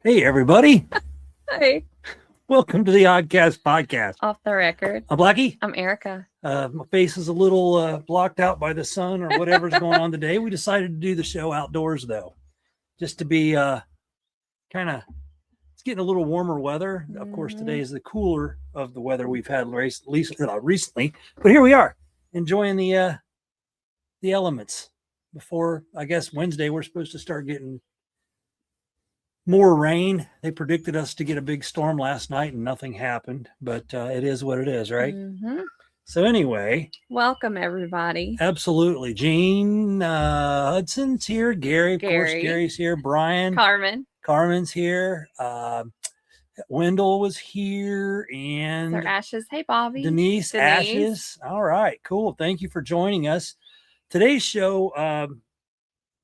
Hey, everybody. Hi. Welcome to the Oddcast podcast. Off the record. I'm Blackie. I'm Erica. My face is a little blocked out by the sun or whatever's going on today. We decided to do the show outdoors, though, just to be kind of, it's getting a little warmer weather. Of course, today is the cooler of the weather we've had recently. But here we are, enjoying the elements. Before, I guess, Wednesday, we're supposed to start getting more rain. They predicted us to get a big storm last night and nothing happened, but it is what it is, right? So anyway, welcome everybody. Absolutely. Gene Hudson's here. Gary, of course, Gary's here. Brian. Carmen's here. Wendell was here. And Sir Ashes. Hey, Bobby. Denise Ashes. All right, cool. Thank you for joining us. Today's show,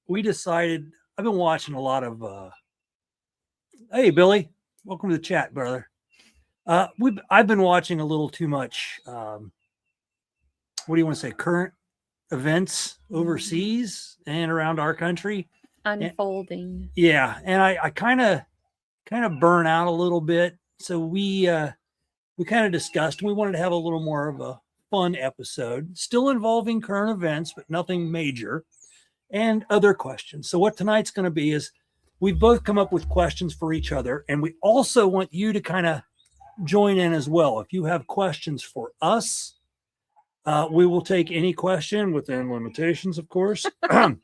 we decided, I've been watching a lot of hey, Billy, welcome to the chat, brother. I've been watching a little too much, what do you want to say, current events overseas and around our country. Unfolding. And I kind of burn out a little bit. So we kind of discussed, we wanted to have a little more of a fun episode, still involving current events, but nothing major, and other questions. So what tonight's going to be is, we've both come up with questions for each other, and we also want you to kind of join in as well. If you have questions for us, we will take any question within limitations, of course, and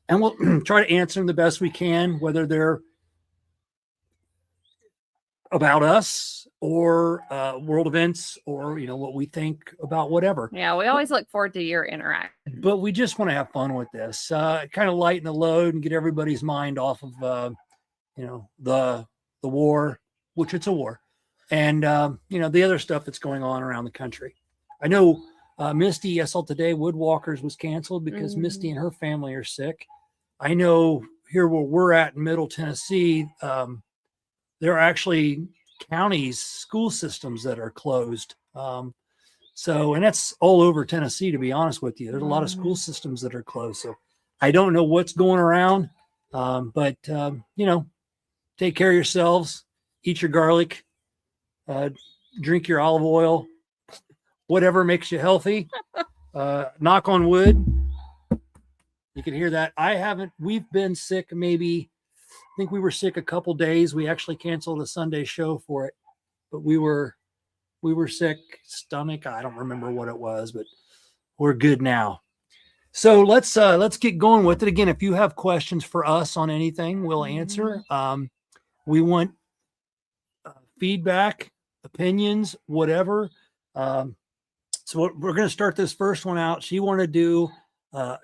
we'll try to answer them the best we can, whether they're about us or world events or, what we think about whatever. Yeah, we always look forward to your interaction. But we just want to have fun with this, kind of lighten the load and get everybody's mind off of, the war, which it's a war, and, the other stuff that's going on around the country. I know Misty, I saw today Woodwalkers was canceled because Misty and her family are sick. I know here where we're at in Middle Tennessee, there are actually counties, school systems that are closed. And that's all over Tennessee, to be honest with you. There's a lot of school systems that are closed. So I don't know what's going around, but take care of yourselves, eat your garlic, drink your olive oil, whatever makes you healthy. Knock on wood. You can hear that. We've been sick maybe, I think we were sick a couple days. We actually canceled a Sunday show for it, but we were sick, stomach. I don't remember what it was, but we're good now. So let's get going with it. Again, if you have questions for us on anything, we'll answer. We want feedback, opinions, whatever. So we're going to start this first one out. She wanted to do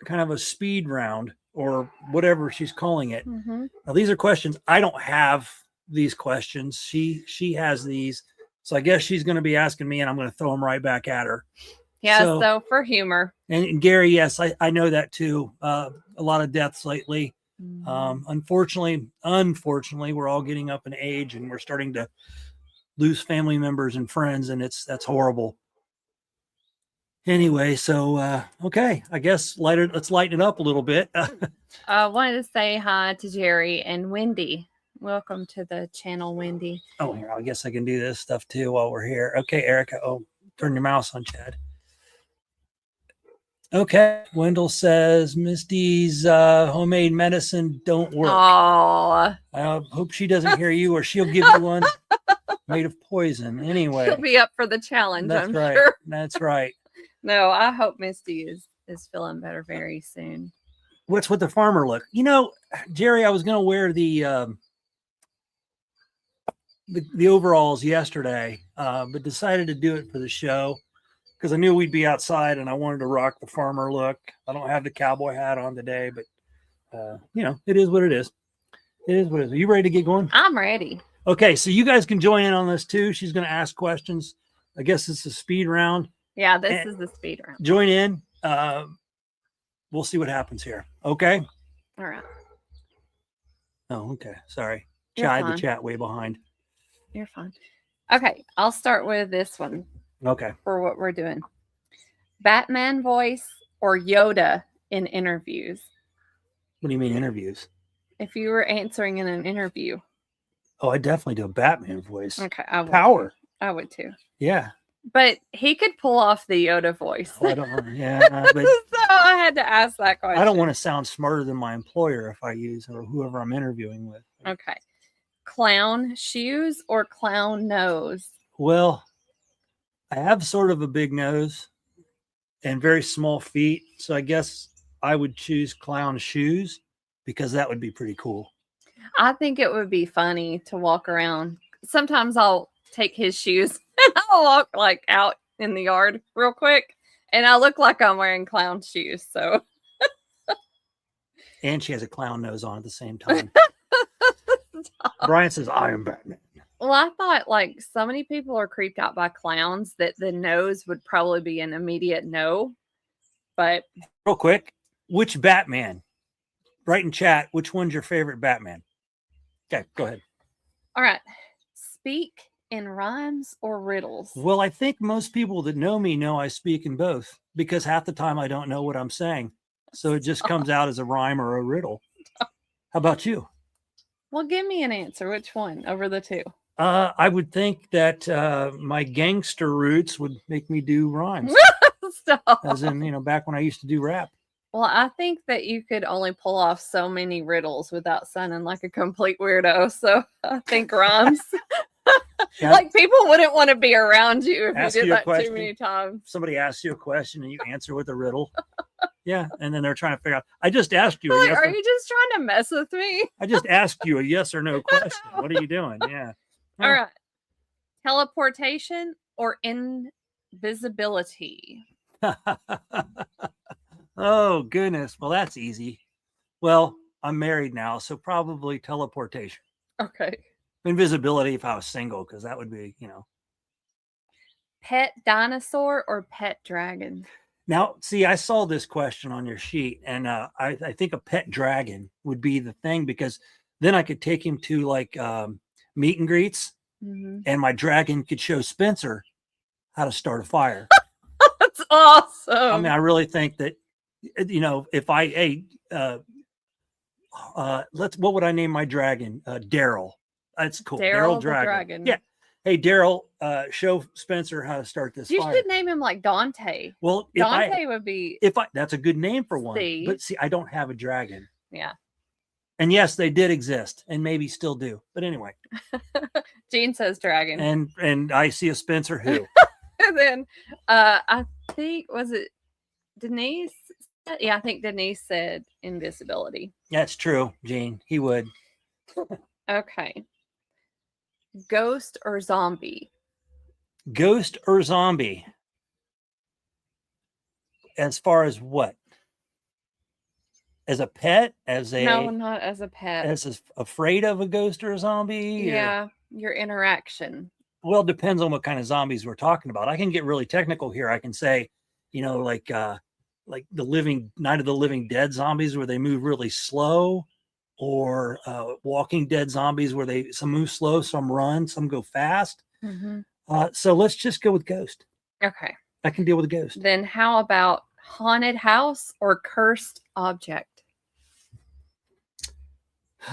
kind of a speed round, or whatever she's calling it. Now, these are questions. I don't have these questions. She has these. So I guess she's going to be asking me, and I'm going to throw them right back at her. Yeah, so for humor. And Gary, yes, I know that too. A lot of deaths lately. Unfortunately, we're all getting up in age, and we're starting to lose family members and friends, and that's horrible. Anyway, so okay, I guess let's lighten it up a little bit. I wanted to say hi to Jerry and Wendy. Welcome to the channel, Wendy. Oh, here, I guess I can do this stuff too while we're here. Okay, Erica. Oh, turn your mouse on, Chad. Okay, Wendell says Misty's homemade medicine don't work. Oh, I hope she doesn't hear you, or she'll give you one made of poison. Anyway, she'll be up for the challenge. That's I'm right. Sure. That's right. No, I hope Misty is feeling better very soon. What's with the farmer look? Jerry, I was going to wear the overalls yesterday, but decided to do it for the show because I knew we'd be outside and I wanted to rock the farmer look. I don't have the cowboy hat on today, but it is what it is. It is what it is. Are you ready to get going? I'm ready. Okay, so you guys can join in on this too. She's going to ask questions. I guess it's a speed round. Yeah, this is the speed round. Join in. We'll see what happens here. Okay. All right. Oh, okay. Sorry. Chad, the chat way behind. You're fine. Okay. I'll start with this one. Okay. For what we're doing. Batman voice or Yoda in interviews? What do you mean interviews? if you were answering in an interview? Oh, I definitely do a Batman voice. Okay, I would. Power. I would too. Yeah. But he could pull off the Yoda voice. Oh, I don't know. Yeah, but So I had to ask that question. I don't want to sound smarter than my employer if I use or whoever I'm interviewing with. Okay. Clown shoes or clown nose? Well, I have sort of a big nose and very small feet, so I guess I would choose clown shoes because that would be pretty cool. I think it would be funny to walk around. Sometimes I'll take his shoes and I'll walk like out in the yard real quick, and I look like I'm wearing clown shoes. So, And she has a clown nose on at the same time. Brian says, I am Batman. well, I thought like so many people are creeped out by clowns that the nose would probably be an immediate no. But Real quick, which Batman? Write in chat, which one's your favorite Batman? Okay, go ahead. all right, speak in rhymes or riddles. Well, I think most people that know me know I speak in both because half the time I don't know what I'm saying. So it just comes out as a rhyme or a riddle. How about you? Well, give me an answer. Which one over the two? I would think that my gangster roots would make me do rhymes, Stop. as in, back when I used to do rap. Well, I think that you could only pull off so many riddles without sounding like a complete weirdo. So I think rhymes. Yeah. Like people wouldn't want to be around you if Ask you did you a that too question. many times. Somebody asks you a question and you answer with a riddle. Yeah, and then they're trying to figure out. I just asked you. Like, are you just trying to mess with me? I just asked you a yes or no question. What are you doing? Yeah. All right. Teleportation or invisibility? Oh, goodness. Well, that's easy. Well, I'm married now, so probably teleportation. Okay. Invisibility if I was single, because that would be, Pet dinosaur or pet dragon? Now, see, I saw this question on your sheet, and I think a pet dragon would be the thing because then I could take him to like meet and greets, and my dragon could show Spencer how to start a fire. That's awesome. I mean, I really think that, if I, what would I name my dragon? Daryl. That's cool. Daryl the dragon. Yeah. Hey, Daryl, show Spencer how to start this You fire. should name him like Dante. Well, Dante would be. That's a good name for one. See? But see, I don't have a dragon. Yeah. And yes, they did exist and maybe still do. But anyway. Gene says dragon. And I see a Spencer who. And then I think, was it Denise? Yeah, I think Denise said invisibility. That's true, Gene. He would. Okay. Ghost or zombie? Ghost or zombie? As far as what? As a pet? No, not as a pet. As afraid of a ghost or a zombie? Yeah, your interaction. Well, it depends on what kind of zombies we're talking about. I can get really technical here. I can say, like the Night of the Living Dead zombies where they move really slow, or Walking Dead zombies where some move slow, some run, some go fast. So let's just go with ghost. Okay. I can deal with a ghost. Then how about haunted house or cursed object?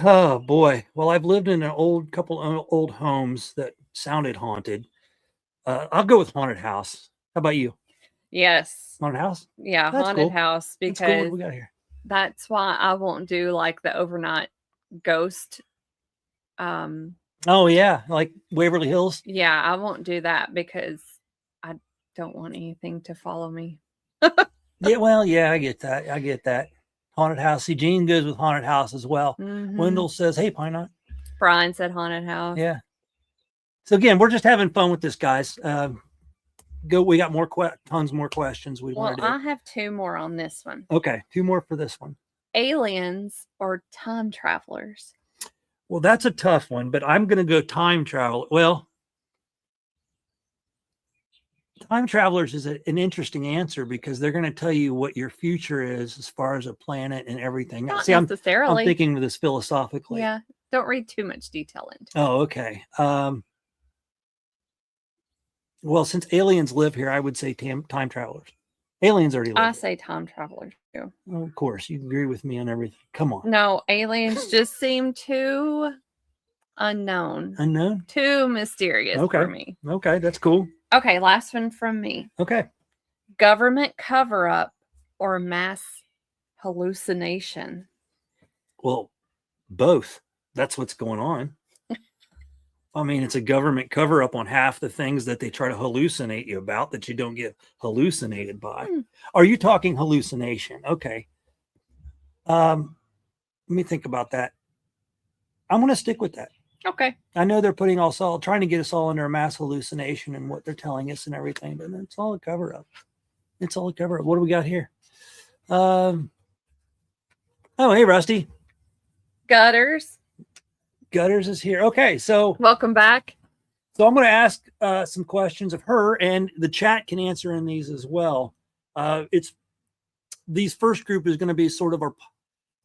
Oh boy. Well, I've lived in a couple old homes that sounded haunted. I'll go with haunted house. How about you? Yes. Haunted house? Yeah, That's haunted cool. house, That's cool. because What we got here? that's why I won't do like the overnight ghost. Oh yeah, like Waverly Hills. Yeah, I won't do that because I don't want anything to follow me. Yeah, well, yeah, I get that. Haunted house. See, Gene goes with haunted house as well. Wendell says, "Hey, Pine Knot." Brian said haunted house. Yeah. So again, we're just having fun with this, guys. We got tons more questions we want to do. I have two more on this one. Okay, two more for this one. Aliens or time travelers? Well, that's a tough one, but I'm going to go time travel. Well, time travelers is an interesting answer because they're going to tell you what your future is as far as a planet and everying. Not See, I'm necessarily. thinking of this philosophically. Yeah, don't read too much detail into it. Oh, okay. Well, since aliens live here, I would say time travelers. Aliens already I live. say time travelers too. Well, of course, you agree with me on everything. Come on. No, aliens just seem too unknown, Unknown? too mysterious Okay. for me. Okay, that's cool. Okay, last one from me. Okay. Government cover up or mass hallucination? Well, both. That's what's going on. I mean, it's a government cover up on half the things that they try to hallucinate you about that you don't get hallucinated by. Are you talking hallucination? Okay. Let me think about that. I'm going to stick with that. Okay. I know they're trying to get us all under a mass hallucination and what they're telling us and everything, but it's all a cover up. It's all a cover up. What do we got here? Oh, hey, Rusty. Gutters. Gutters is here. Okay, so Welcome back. So I'm going to ask some questions of her, and the chat can answer in these as well. These first group is going to be sort of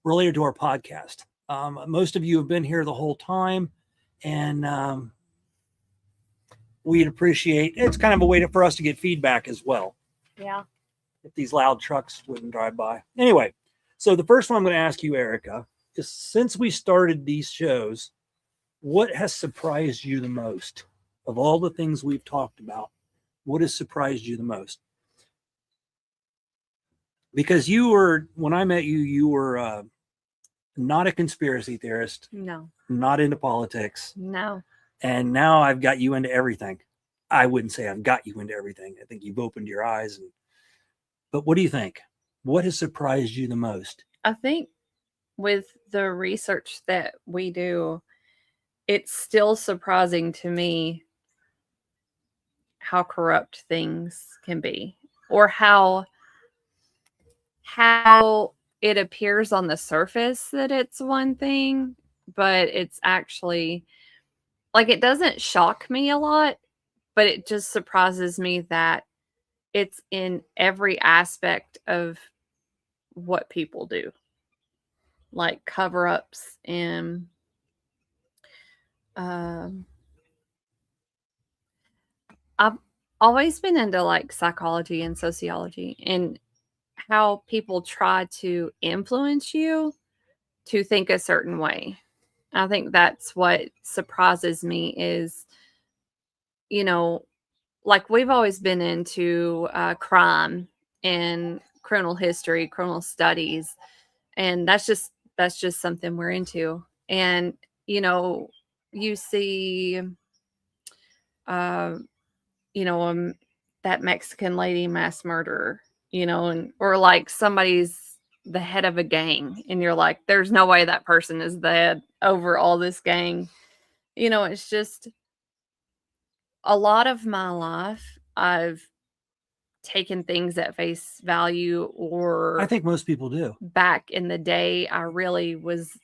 related to our podcast. Most of you have been here the whole time, and we'd appreciate. It's kind of a way for us to get feedback as well. Yeah. If these loud trucks wouldn't drive by. Anyway, so the first one I'm going to ask you, Erica, is since we started these shows, what has surprised you the most? Of all the things we've talked about, what has surprised you the most? Because when I met you, you were not a conspiracy theorist. No. Not into politics. No. And now I've got you into everything. I wouldn't say I've got you into everything. I think you've opened your eyes. But what do you think? What has surprised you the most? I think with the research that we do, it's still surprising to me how corrupt things can be, or how it appears on the surface that it's one thing, but it's actually like, it doesn't shock me a lot, but it just surprises me that it's in every aspect of what people do, like cover-ups and I've always been into like psychology and sociology and how people try to influence you to think a certain way. I think that's what surprises me is, like we've always been into crime and criminal history, criminal studies, and that's just something we're into. And you see uh, that Mexican lady mass murderer, or like somebody's the head of a gang, and you're like, there's no way that person is the head over all this gang. It's just a lot of my life, I've taken things at face value, or I think most people do. back in the day, I really was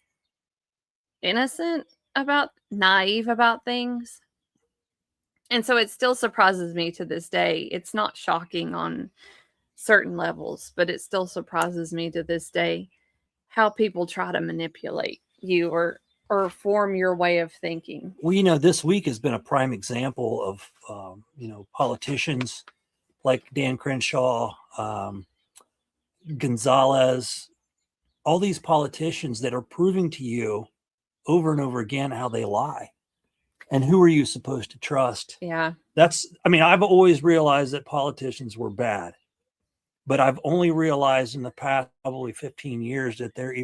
naive about things. And so it still surprises me to this day. It's not shocking on certain levels, but it still surprises me to this day how people try to manipulate you or form your way of thinking. Well, this week has been a prime example of, politicians like Dan Crenshaw, Gonzalez, all these politicians that are proving to you over and over again how they lie. And who are you supposed to trust? Yeah. I've always realized that politicians were bad, but I've only realized in the past probably 15 years that they're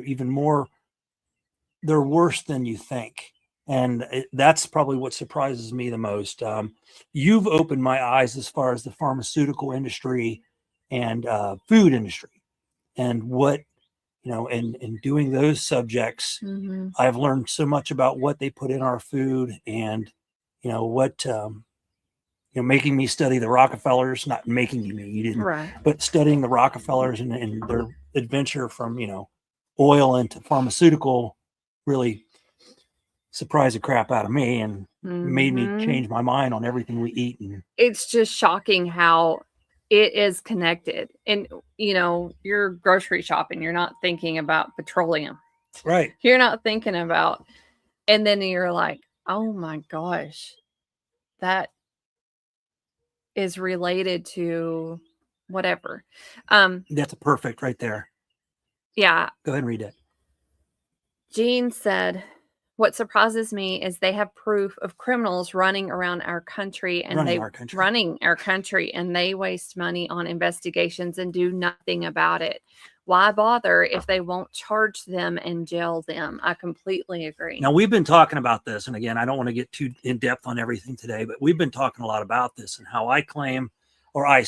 worse than you think. And that's probably what surprises me the most. You've opened my eyes as far as the pharmaceutical industry and food industry, and what, and doing those subjects, I've learned so much about what they put in our food, and, what, making me study the Rockefellers, not making me, you didn't, Right. but studying the Rockefellers and their adventure from, oil into pharmaceutical really surprised the crap out of me and made me change my mind on everything we eat. And it's just shocking how it is connected. And, you're grocery shopping, you're not thinking about petroleum. Right. You're not thinking about, and then you're like, oh my gosh, that is related to whatever. That's perfect right there. Yeah. Go ahead and read it. Jean said, what surprises me is they have proof of criminals running around our country and running our country, and they waste money on investigations and do nothing about it. Why bother if they won't charge them and jail them? I completely agree. Now, we've been talking about this, and again, I don't want to get too in depth on everything today, but we've been talking a lot about this and how I claim, or I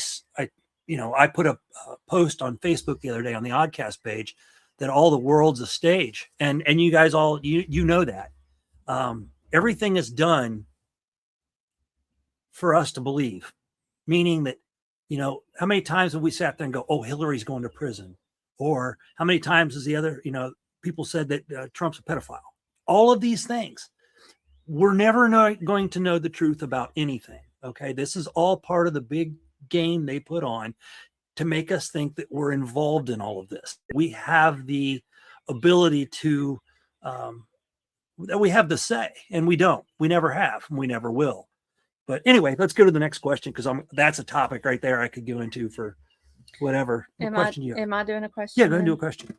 put a post on Facebook the other day on the Oddcast page that all the world's a stage, and you guys all you know that everything is done for us to believe, meaning that how many times have we sat there and go, oh, Hillary's going to prison, or how many times has the other people said that Trump's a pedophile. All of these things, we're never going to know the truth about anything. Okay, this is all part of the big game they put on to make us think that we're involved in all of this. We have the ability to, that we have the say, and we don't. We never have, and we never will. But anyway, let's go to the next question, because that's a topic right there I could go into for whatever. Am I doing a question? Yeah, go ahead and do a question.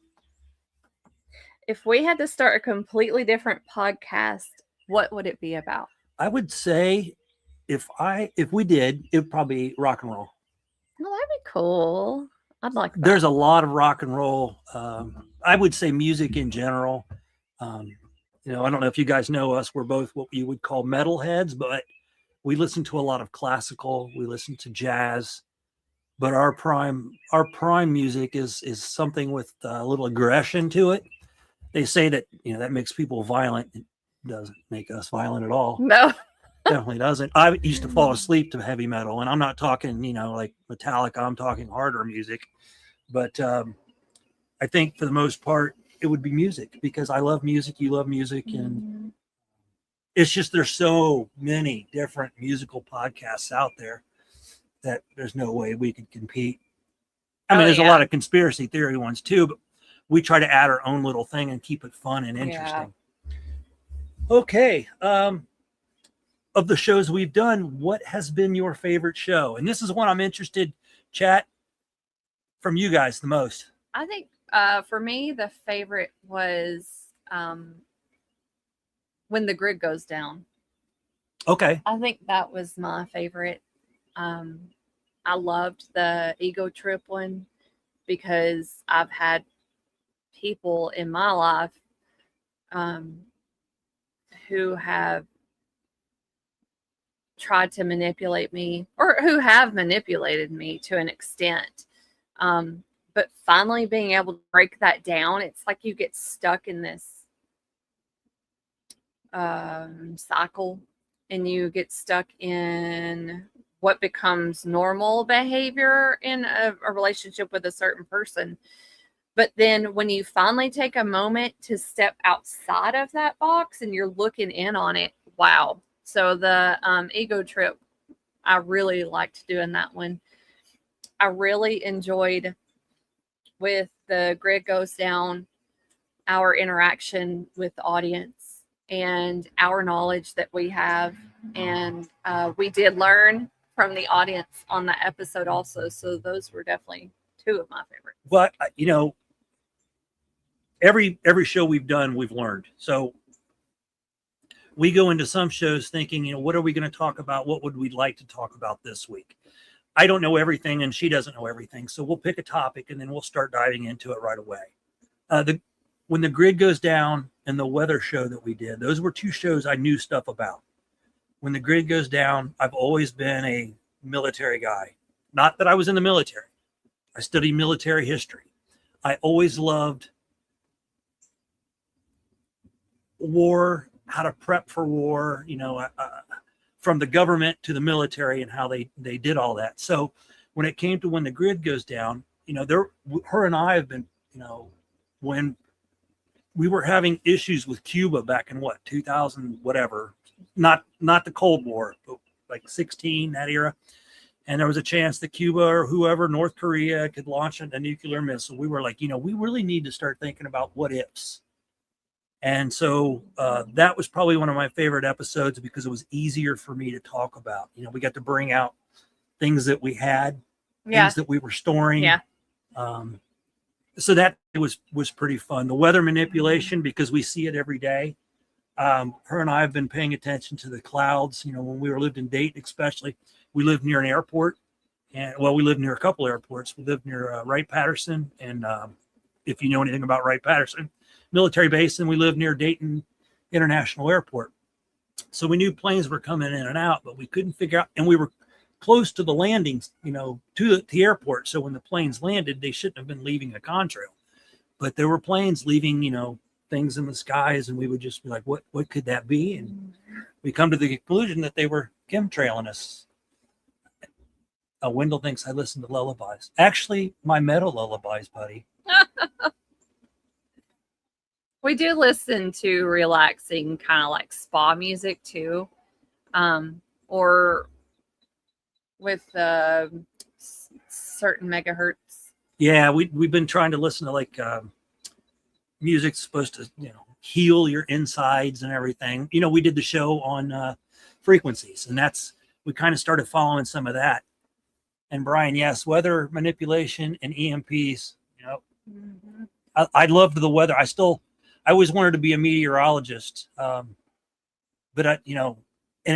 If we had to start a completely different podcast, what would it be about? I would say if we did, it would probably be rock and roll. Well, that'd be cool. I'd like that. There's a lot of rock and roll. I would say music in general. I don't know if you guys know us. We're both what you would call metalheads, but we listen to a lot of classical. We listen to jazz. But our prime music is something with a little aggression to it. They say that that makes people violent. It doesn't make us violent at all. No. Definitely doesn't. I used to fall asleep to heavy metal, and I'm not talking, like Metallica. I'm talking harder music. But I think for the most part, it would be music, because I love music. You love music, and it's just there's so many different musical podcasts out there that there's no way we could compete. I mean, there's a lot of conspiracy theory ones too, but we try to add our own little thing and keep it fun and interesting. Yeah. Okay. Of the shows we've done, what has been your favorite show? And this is one I'm interested, chat, from you guys the most. I think for me, the favorite was When the Grid Goes Down. Okay. I think that was my favorite. I loved the ego trip one, because I've had people in my life who have tried to manipulate me, or who have manipulated me to an extent. But finally being able to break that down, it's like you get stuck in this cycle, and you get stuck in what becomes normal behavior in a relationship with a certain person. But then when you finally take a moment to step outside of that box and you're looking in on it, wow. So the ego trip, I really liked doing that one. I really enjoyed with The Grid Goes Down, our interaction with the audience and our knowledge that we have. And we did learn from the audience on that episode also. So those were definitely two of my favorites. But, every show we've done, we've learned. So we go into some shows thinking, what are we going to talk about? What would we like to talk about this week? I don't know everything, and she doesn't know everything. So we'll pick a topic, and then we'll start diving into it right away. When the Grid Goes Down and the weather show that we did, those were two shows I knew stuff about. When the Grid Goes Down, I've always been a military guy. Not that I was in the military. I studied military history. I always loved war, how to prep for war, from the government to the military, and how they did all that. So when it came to When the Grid Goes Down, her and I have been, when we were having issues with Cuba back in 2000, whatever, not the Cold War, but like 16, that era. And there was a chance that Cuba or whoever, North Korea, could launch a nuclear missile. We were like, we really need to start thinking about what ifs. And so that was probably one of my favorite episodes, because it was easier for me to talk about. We got to bring out things that we had Yeah. things that we were storing. Yeah. So that was pretty fun. The weather manipulation, because we see it every day. Her and I have been paying attention to the clouds. When we lived in Dayton, especially, we lived near an airport, and we lived near a couple airports. We lived near Wright-Patterson, and if you know anything about Wright-Patterson military base, and we lived near Dayton International Airport. So we knew planes were coming in and out, but we couldn't figure out, and we were close to the landings, to the airport. So when the planes landed, they shouldn't have been leaving a contrail, but there were planes leaving, things in the skies, and we would just be like, what could that be? And we come to the conclusion that they were chemtrailing us. Wendell thinks I listen to lullabies. Actually, my metal lullabies, buddy. We do listen to relaxing kind of like spa music too. Or with certain megahertz. Yeah, we've been trying to listen to like music's supposed to, heal your insides and everything. We did the show on frequencies, and we kind of started following some of that. And Brian, yes, weather manipulation and EMPs. Mm-hmm. I loved the weather. I always wanted to be a meteorologist, but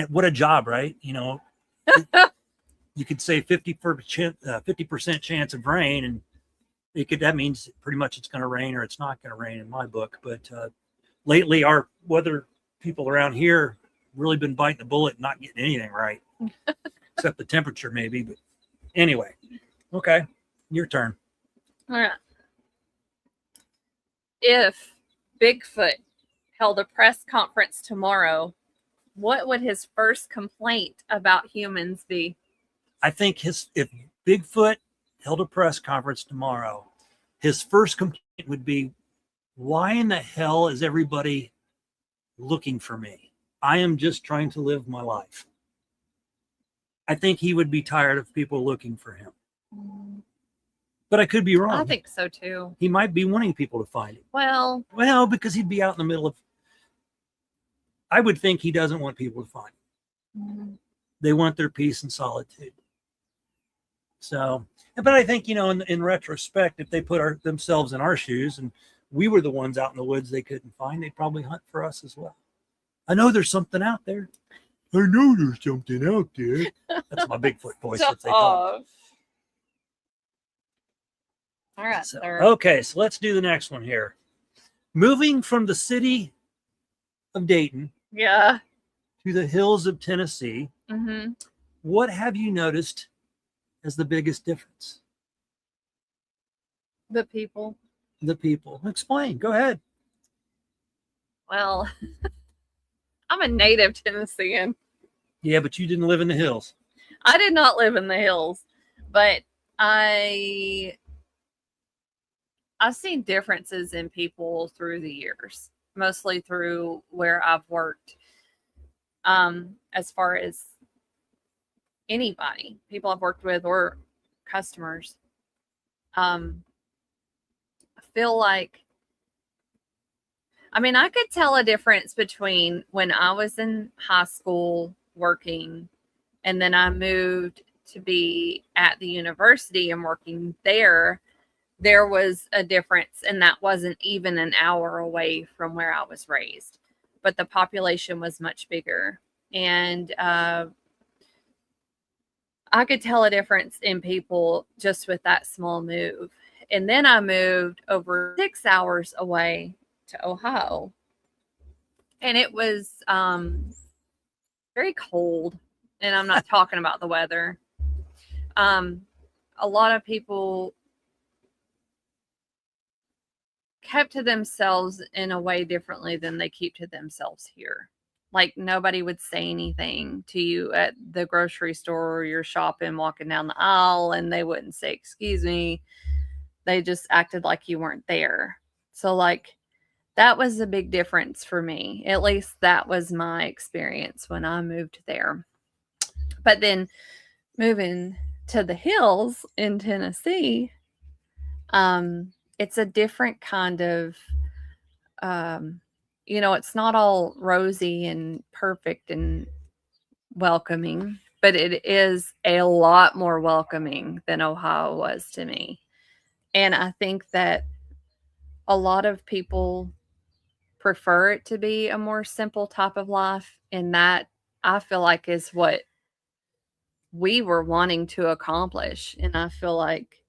what a job, right? You could say 50% chance of rain, and that means pretty much it's going to rain or it's not going to rain in my book. But lately, our weather people around here really been biting the bullet and not getting anything right, except the temperature maybe. But anyway, okay, your turn. All right. If Bigfoot held a press conference tomorrow, what would his first complaint about humans be? I think if Bigfoot held a press conference tomorrow, his first complaint would be, why in the hell is everybody looking for me? I am just trying to live my life. I think he would be tired of people looking for him. But I could be wrong. I think so too. He might be wanting people to find him. Well, because he'd be out in the middle of. I would think he doesn't want people to find him. They want their peace and solitude. So, but I think, in retrospect, if they put themselves in our shoes and we were the ones out in the woods they couldn't find, they'd probably hunt for us as well. I know there's something out there. I know there's something out there. That's my Bigfoot voice. That they talk. All right. Okay, so let's do the next one here. Moving from the city of Dayton, to the hills of Tennessee, mm-hmm. What have you noticed as the biggest difference? The people. The people. Explain. Go ahead. Well, I'm a native Tennessean. Yeah, but you didn't live in the hills. I did not live in the hills, but I've seen differences in people through the years, mostly through where I've worked. As far as anybody, people I've worked with or customers, I feel like, I could tell a difference between when I was in high school working and then I moved to be at the university and working there. There was a difference, and that wasn't even an hour away from where I was raised, but the population was much bigger. And I could tell a difference in people just with that small move. And then I moved over 6 hours away to Ohio, and it was very cold. And I'm not talking about the weather. A lot of people kept to themselves in a way differently than they keep to themselves here. Like, nobody would say anything to you at the grocery store or you're shopping, walking down the aisle, and they wouldn't say, excuse me. They just acted like you weren't there. So, like, that was a big difference for me. At least that was my experience when I moved there. But then moving to the hills in Tennessee, it's a different kind of, it's not all rosy and perfect and welcoming. but it is a lot more welcoming than Ohio was to me. And I think that a lot of people prefer it to be a more simple type of life. And that I feel like is what we were wanting to accomplish. And I feel like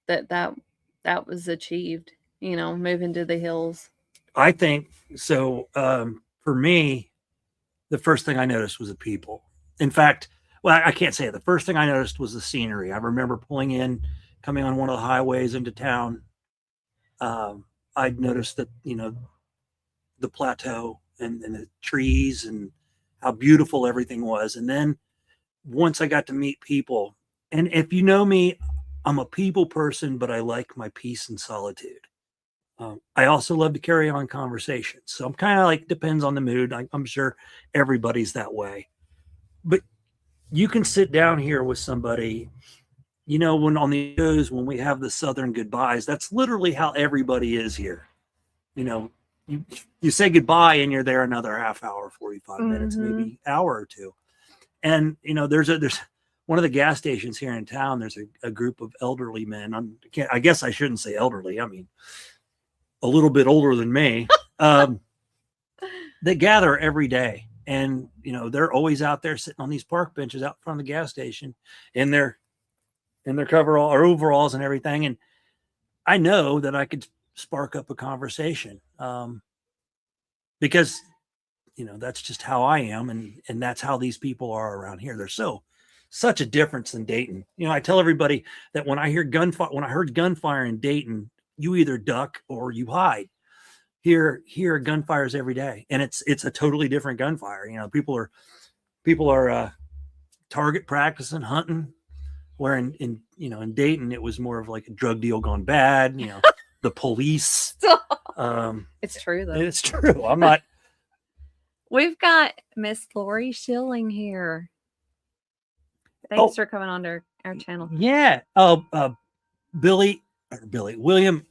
that was achieved, moving to the hills. I think so. For me, the first thing I noticed was the people. In fact, well, I can't say it. The first thing I noticed was the scenery. I remember pulling in, coming on one of the highways into town. I noticed that, the plateau and the trees and how beautiful everything was. And then once I got to meet people, and if you know me, I'm a people person, but I like my peace and solitude. I also love to carry on conversations. So I'm kind of like, depends on the mood. I'm sure everybody's that way. But you can sit down here with somebody, when on the shows, when we have the Southern goodbyes, that's literally how everybody is here. You say goodbye and you're there another half hour, 45 minutes, maybe hour or two. And, there's one of the gas stations here in town. There's a group of elderly men. I guess I shouldn't say elderly. I mean, a little bit older than me, they gather every day. And, they're always out there sitting on these park benches out front of the gas station in their coverall or overalls and everything. And I know that I could spark up a conversation because, that's just how I am. And that's how these people are around here. They're such a difference in Dayton. I tell everybody that when I heard gunfire in Dayton, you either duck or you hide. Here gunfires every day, and it's a totally different gunfire. People are target practicing, hunting. Where in Dayton it was more of like a drug deal gone bad. The police. It's true though. It's true. I'm not. We've got Miss Lori Schilling here. Thanks for coming on to our channel. Yeah. William,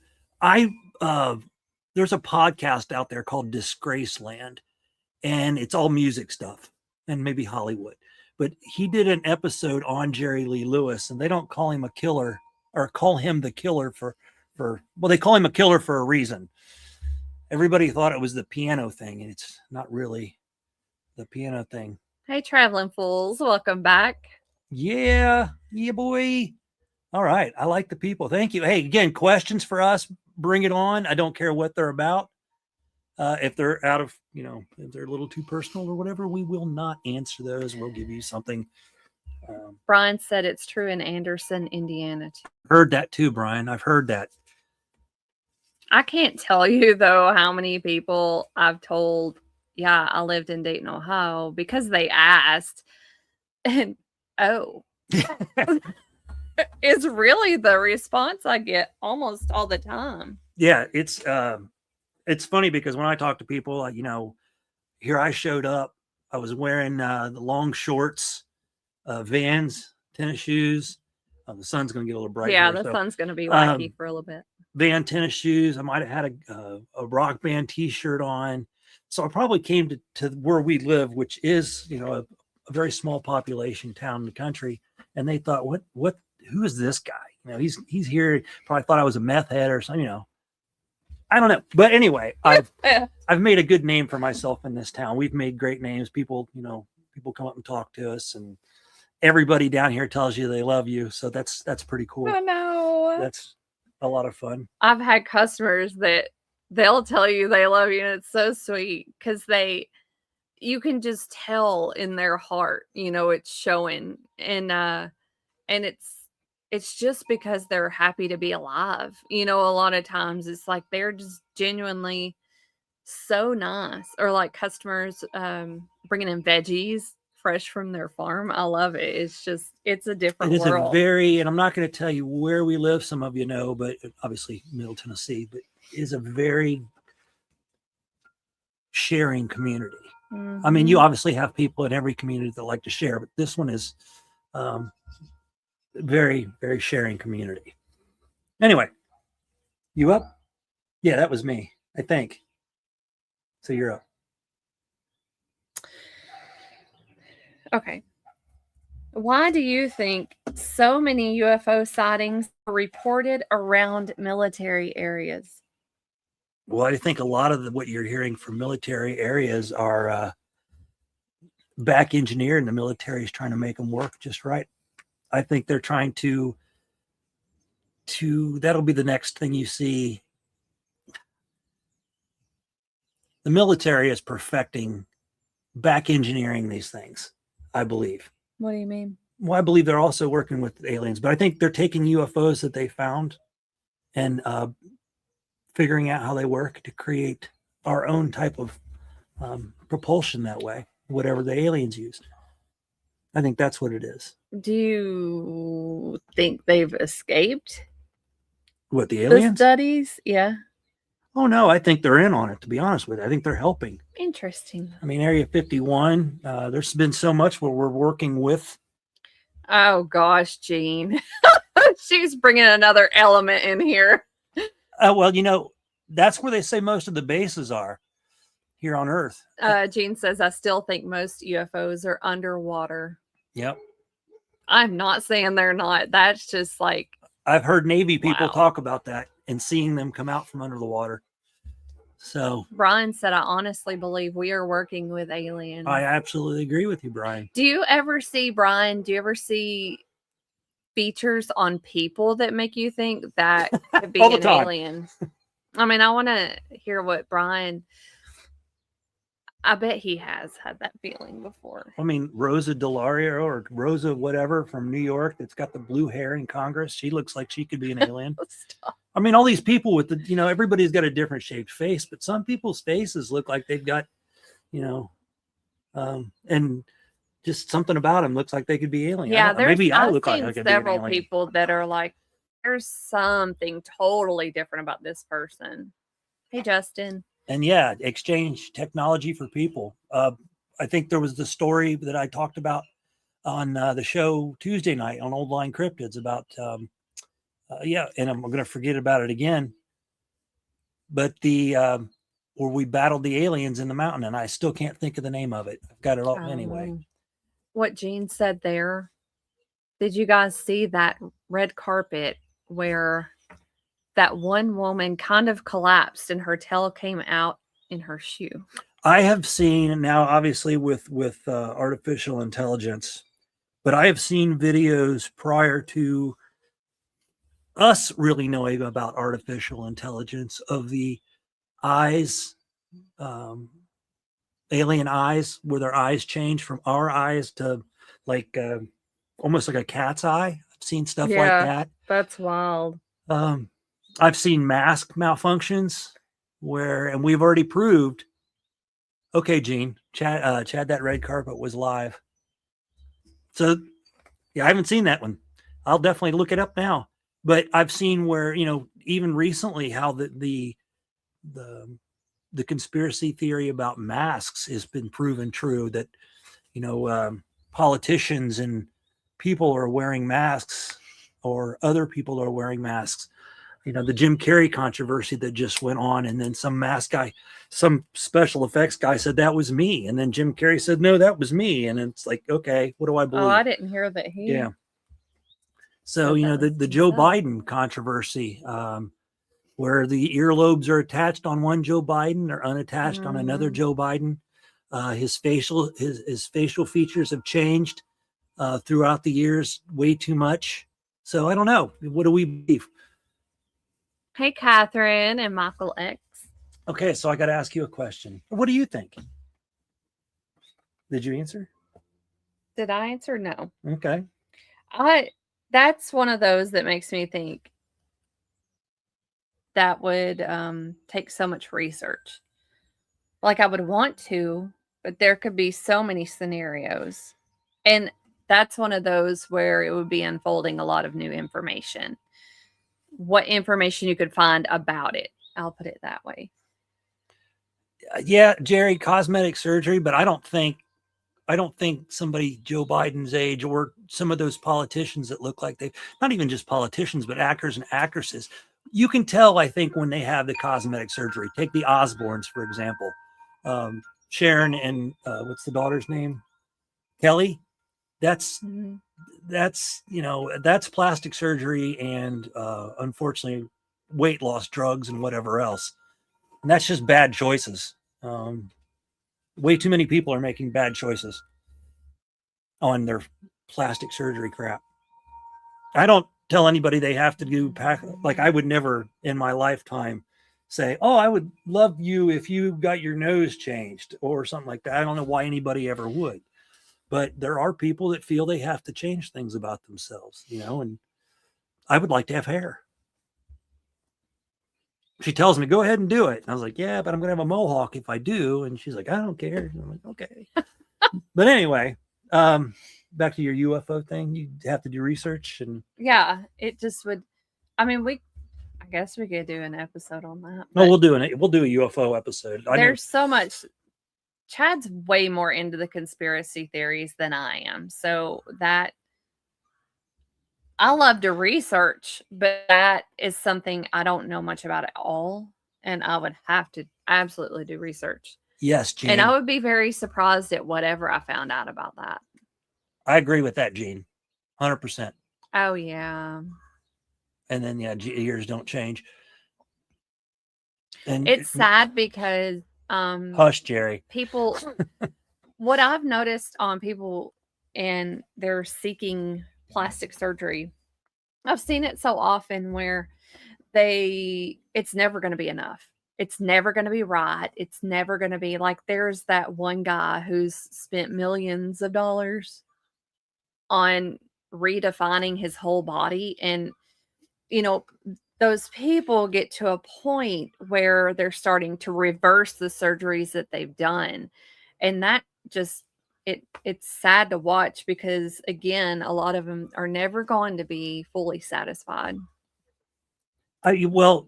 there's a podcast out there called Disgraceland, and it's all music stuff and maybe Hollywood. But he did an episode on Jerry Lee Lewis, and they don't call him a killer or call him the killer they call him a killer for a reason. Everybody thought it was the piano thing, and it's not really the piano thing. Hey, traveling fools, welcome back. Yeah, boy. All right. I like the people. Thank you. Hey, again, questions for us, bring it on. I don't care what they're about. If they're out of, if they're a little too personal or whatever, we will not answer those. We'll give you something. Brian said it's true in Anderson, Indiana. Heard that too, Brian. I've heard that. I can't tell you, though, how many people I've told, yeah, I lived in Dayton, Ohio, because they asked. And, it's really the response I get almost all the time. Yeah, it's funny because when I talk to people, here I showed up. I was wearing the long shorts, Vans, tennis shoes. The sun's going to get a little brighter. Yeah, the sun's going to be wacky for a little bit. Van tennis shoes. I might have had a Rock Band T-shirt on. So I probably came to where we live, which is, a very small population town in the country. And they thought, who is this guy? He's here. Probably thought I was a meth head or something, I don't know. But anyway, I've made a good name for myself in this town. We've made great names. People come up and talk to us, and everybody down here tells you they love you. So that's pretty cool. I know. That's a lot of fun. I've had customers that they'll tell you they love you, and it's so sweet because you can just tell in their heart, it's showing, and it's just because they're happy to be alive. A lot of times it's like they're just genuinely so nice, or like customers bringing in veggies fresh from their farm. I love it. It's a different world. And I'm not going to tell you where we live. Some of you know, but obviously Middle Tennessee, but it is a very sharing community. Mm-hmm. I mean, you obviously have people in every community that like to share, but this one is very, very sharing community. Anyway, you up? Yeah, that was me, I think. So you're up. Okay. Why do you think so many UFO sightings are reported around military areas? Well, I think a lot of what you're hearing from military areas are back engineered, and the military is trying to make them work just right. I think they're trying to that'll be the next thing you see. The military is perfecting back engineering these things, I believe. What do you mean? Well, I believe they're also working with aliens, but I think they're taking UFOs that they found and figuring out how they work to create our own type of propulsion that way, whatever the aliens use. I think that's what it is. Do you think they've escaped What, the the aliens? studies? Yeah. Oh no, I think they're in on it, to be honest with you. I think they're helping. Interesting. I mean, Area 51, there's been so much where we're working with. Oh gosh, Jean. She's bringing another element in here. Well, that's where they say most of the bases are here on Earth. Jean says, I still think most UFOs are underwater. Yep. I'm not saying they're not. That's just like, I've heard Navy people wow. talk about that and seeing them come out from under the water. So Brian said, I honestly believe we are working with aliens. I absolutely agree with you, Brian. Do you ever see features on people that make you think that could be All the an time. alien? I mean, I want to hear what Brian, I bet he has had that feeling before. I mean, Rosa DeLario or Rosa whatever from New York that's got the blue hair in Congress. She looks like she could be an alien. Stop. I mean, all these people with the, everybody's got a different shaped face, but some people's faces look like they've got, and just something about them looks like they could be alien. Yeah, maybe I I've look like seen I could be an several alien. people that are like, there's something totally different about this person. Hey, Justin. And yeah, exchange technology for people. I think there was the story that I talked about on the show Tuesday night on Old Line Cryptids about, and I'm going to forget about it again. But where we battled the aliens in the mountain, and I still can't think of the name of it. I've got it all anyway. What Jean said there. Did you guys see that red carpet where that one woman kind of collapsed and her tail came out in her shoe? I have seen now, obviously with artificial intelligence, but I have seen videos prior to us really knowing about artificial intelligence of the eyes, alien eyes, where their eyes change from our eyes to like almost like a cat's eye. I've seen stuff like that. That's wild. I've seen mask malfunctions and we've already proved. Okay, Gene, Chad, that red carpet was live. So, yeah, I haven't seen that one. I'll definitely look it up now. But I've seen where, even recently, how the conspiracy theory about masks has been proven true. That, politicians and people are wearing masks, or other people are wearing masks. The Jim Carrey controversy that just went on, and then some mask guy, some special effects guy said that was me, and then Jim Carrey said no, that was me, and it's like, okay, what do I believe? Oh, I didn't hear that. Yeah. So the Joe Biden controversy, where the earlobes are attached on one Joe Biden or unattached on another Joe Biden, his facial features have changed throughout the years way too much. So I don't know. What do we believe? Hey, Catherine and Michael X. Okay, so I got to ask you a question. What do you think? Did you answer? Did I answer? No. Okay. That's one of those that makes me think that would take so much research. Like, I would want to, but there could be so many scenarios. And that's one of those where it would be unfolding a lot of new information. What information you could find about it. I'll put it that way. Yeah, Jerry, cosmetic surgery, but I don't think somebody Joe Biden's age or some of those politicians that look like not even just politicians, but actors and actresses. You can tell, I think, when they have the cosmetic surgery. Take the Osbournes, for example. Sharon and what's the daughter's name? Kelly, that's Mhm. that's plastic surgery and unfortunately weight loss drugs and whatever else. And that's just bad choices. Way too many people are making bad choices on their plastic surgery crap. I don't tell anybody they have to do like I would never in my lifetime say, "Oh, I would love you if you got your nose changed" or something like that. I don't know why anybody ever would. But there are people that feel they have to change things about themselves, and I would like to have hair. She tells me, go ahead and do it. And I was like, yeah, but I'm going to have a mohawk if I do. And she's like, I don't care. And I'm like, okay. But anyway, back to your UFO thing, you have to do research and Yeah, it just would. I mean, I guess we could do an episode on that. no, but we'll do a UFO episode. I know, There's so much. Chad's way more into the conspiracy theories than I am. So that I love to research, but that is something I don't know much about at all. And I would have to absolutely do research. yes, Gene. And I would be very surprised at whatever I found out about that. I agree with that, Gene. 100%. Oh, yeah. And then, yeah, years don't change. And It's sad because hush, Jerry. people, what I've noticed on people and they're seeking plastic surgery, I've seen it so often where it's never going to be enough. It's never going to be right. It's never going to be like there's that one guy who's spent millions of dollars on redefining his whole body. And, those people get to a point where they're starting to reverse the surgeries that they've done. And that just, it's sad to watch because, again, a lot of them are never going to be fully satisfied. Well,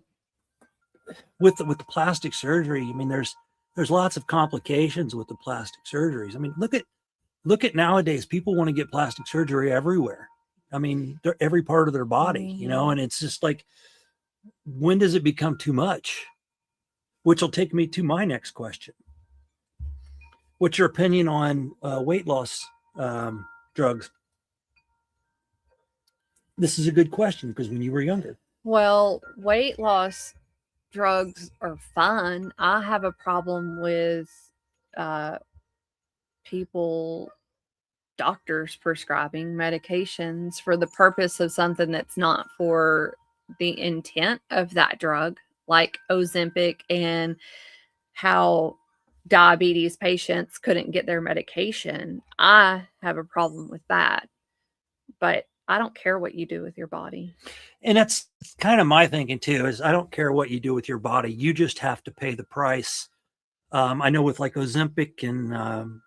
with the plastic surgery, I mean, there's lots of complications with the plastic surgeries. I mean, look at nowadays, people want to get plastic surgery everywhere. I mean, every part of their body, and it's just like, when does it become too much? Which will take me to my next question. What's your opinion on weight loss drugs? This is a good question because when you were younger. Well, weight loss drugs are fine. I have a problem with doctors prescribing medications for the purpose of something that's not for the intent of that drug, like Ozempic, and how diabetes patients couldn't get their medication. I have a problem with that, but I don't care what you do with your body. And that's kind of my thinking too, is I don't care what you do with your body. You just have to pay the price. I know with like Ozempic and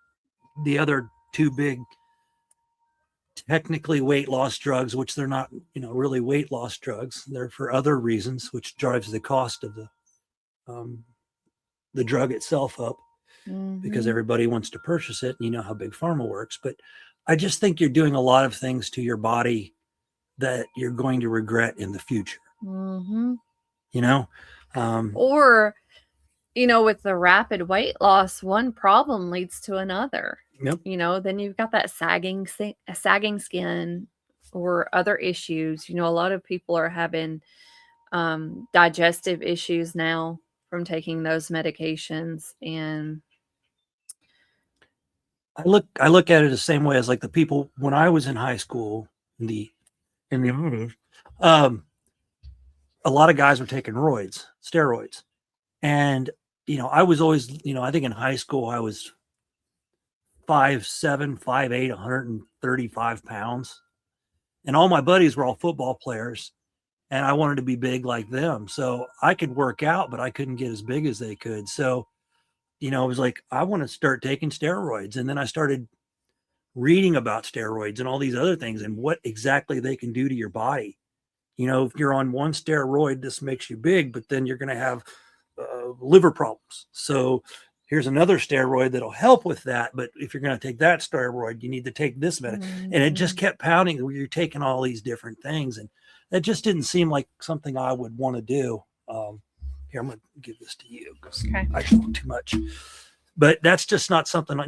the other two big technically weight loss drugs, which they're not, really weight loss drugs. They're for other reasons, which drives the cost of the drug itself up because everybody wants to purchase it. And you know how big pharma works. But I just think you're doing a lot of things to your body that you're going to regret in the future. Or, with the rapid weight loss, one problem leads to another. Yep. Then you've got that sagging skin or other issues. A lot of people are having digestive issues now from taking those medications. And I look at it the same way as like the people when I was in high school in the 80s, a lot of guys were taking steroids. And, I was always, I think in high school, I was 5'7", 5'8", 135 pounds. And all my buddies were all football players. And I wanted to be big like them. So I could work out, but I couldn't get as big as they could. So, it was like, I want to start taking steroids. And then I started reading about steroids and all these other things and what exactly they can do to your body. If you're on one steroid, this makes you big, but then you're going to have liver problems. So here's another steroid that'll help with that. But if you're going to take that steroid, you need to take this medicine. And it just kept pounding where you're taking all these different things. And that just didn't seem like something I would want to do. Here, I'm going to give this to you because I talk too much. But that's just not something,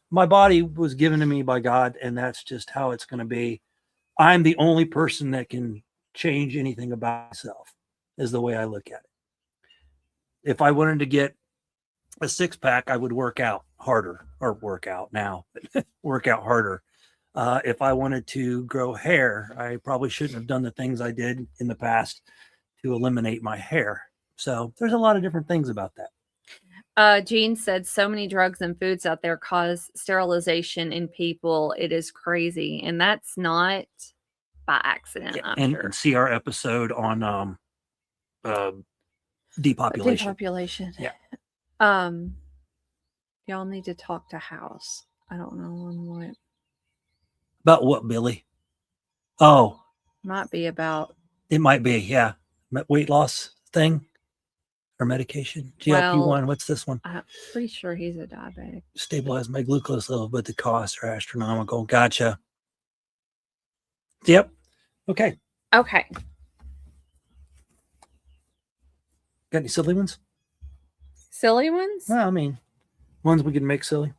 my body was given to me by God, and that's just how it's going to be. I'm the only person that can change anything about myself, is the way I look at it. If I wanted to get a six pack, I would work out harder, or work out now, but work out harder. If I wanted to grow hair, I probably shouldn't have done the things I did in the past to eliminate my hair. So there's a lot of different things about that. Jean said so many drugs and foods out there cause sterilization in people. It is crazy. And that's not by accident, I'm sure. And see our episode on depopulation. Depopulation. Yeah. Y'all need to talk to House. I don't know on what. About what, Billy? Oh. Might be about. It might be, yeah. Weight loss thing or medication. GLP-1. Well, what's this one? I'm pretty sure he's a diabetic. Stabilize my glucose level, but the costs are astronomical. Gotcha. Yep. Okay. Okay. Got any silly ones? Silly ones? Well, I mean, ones we can make silly.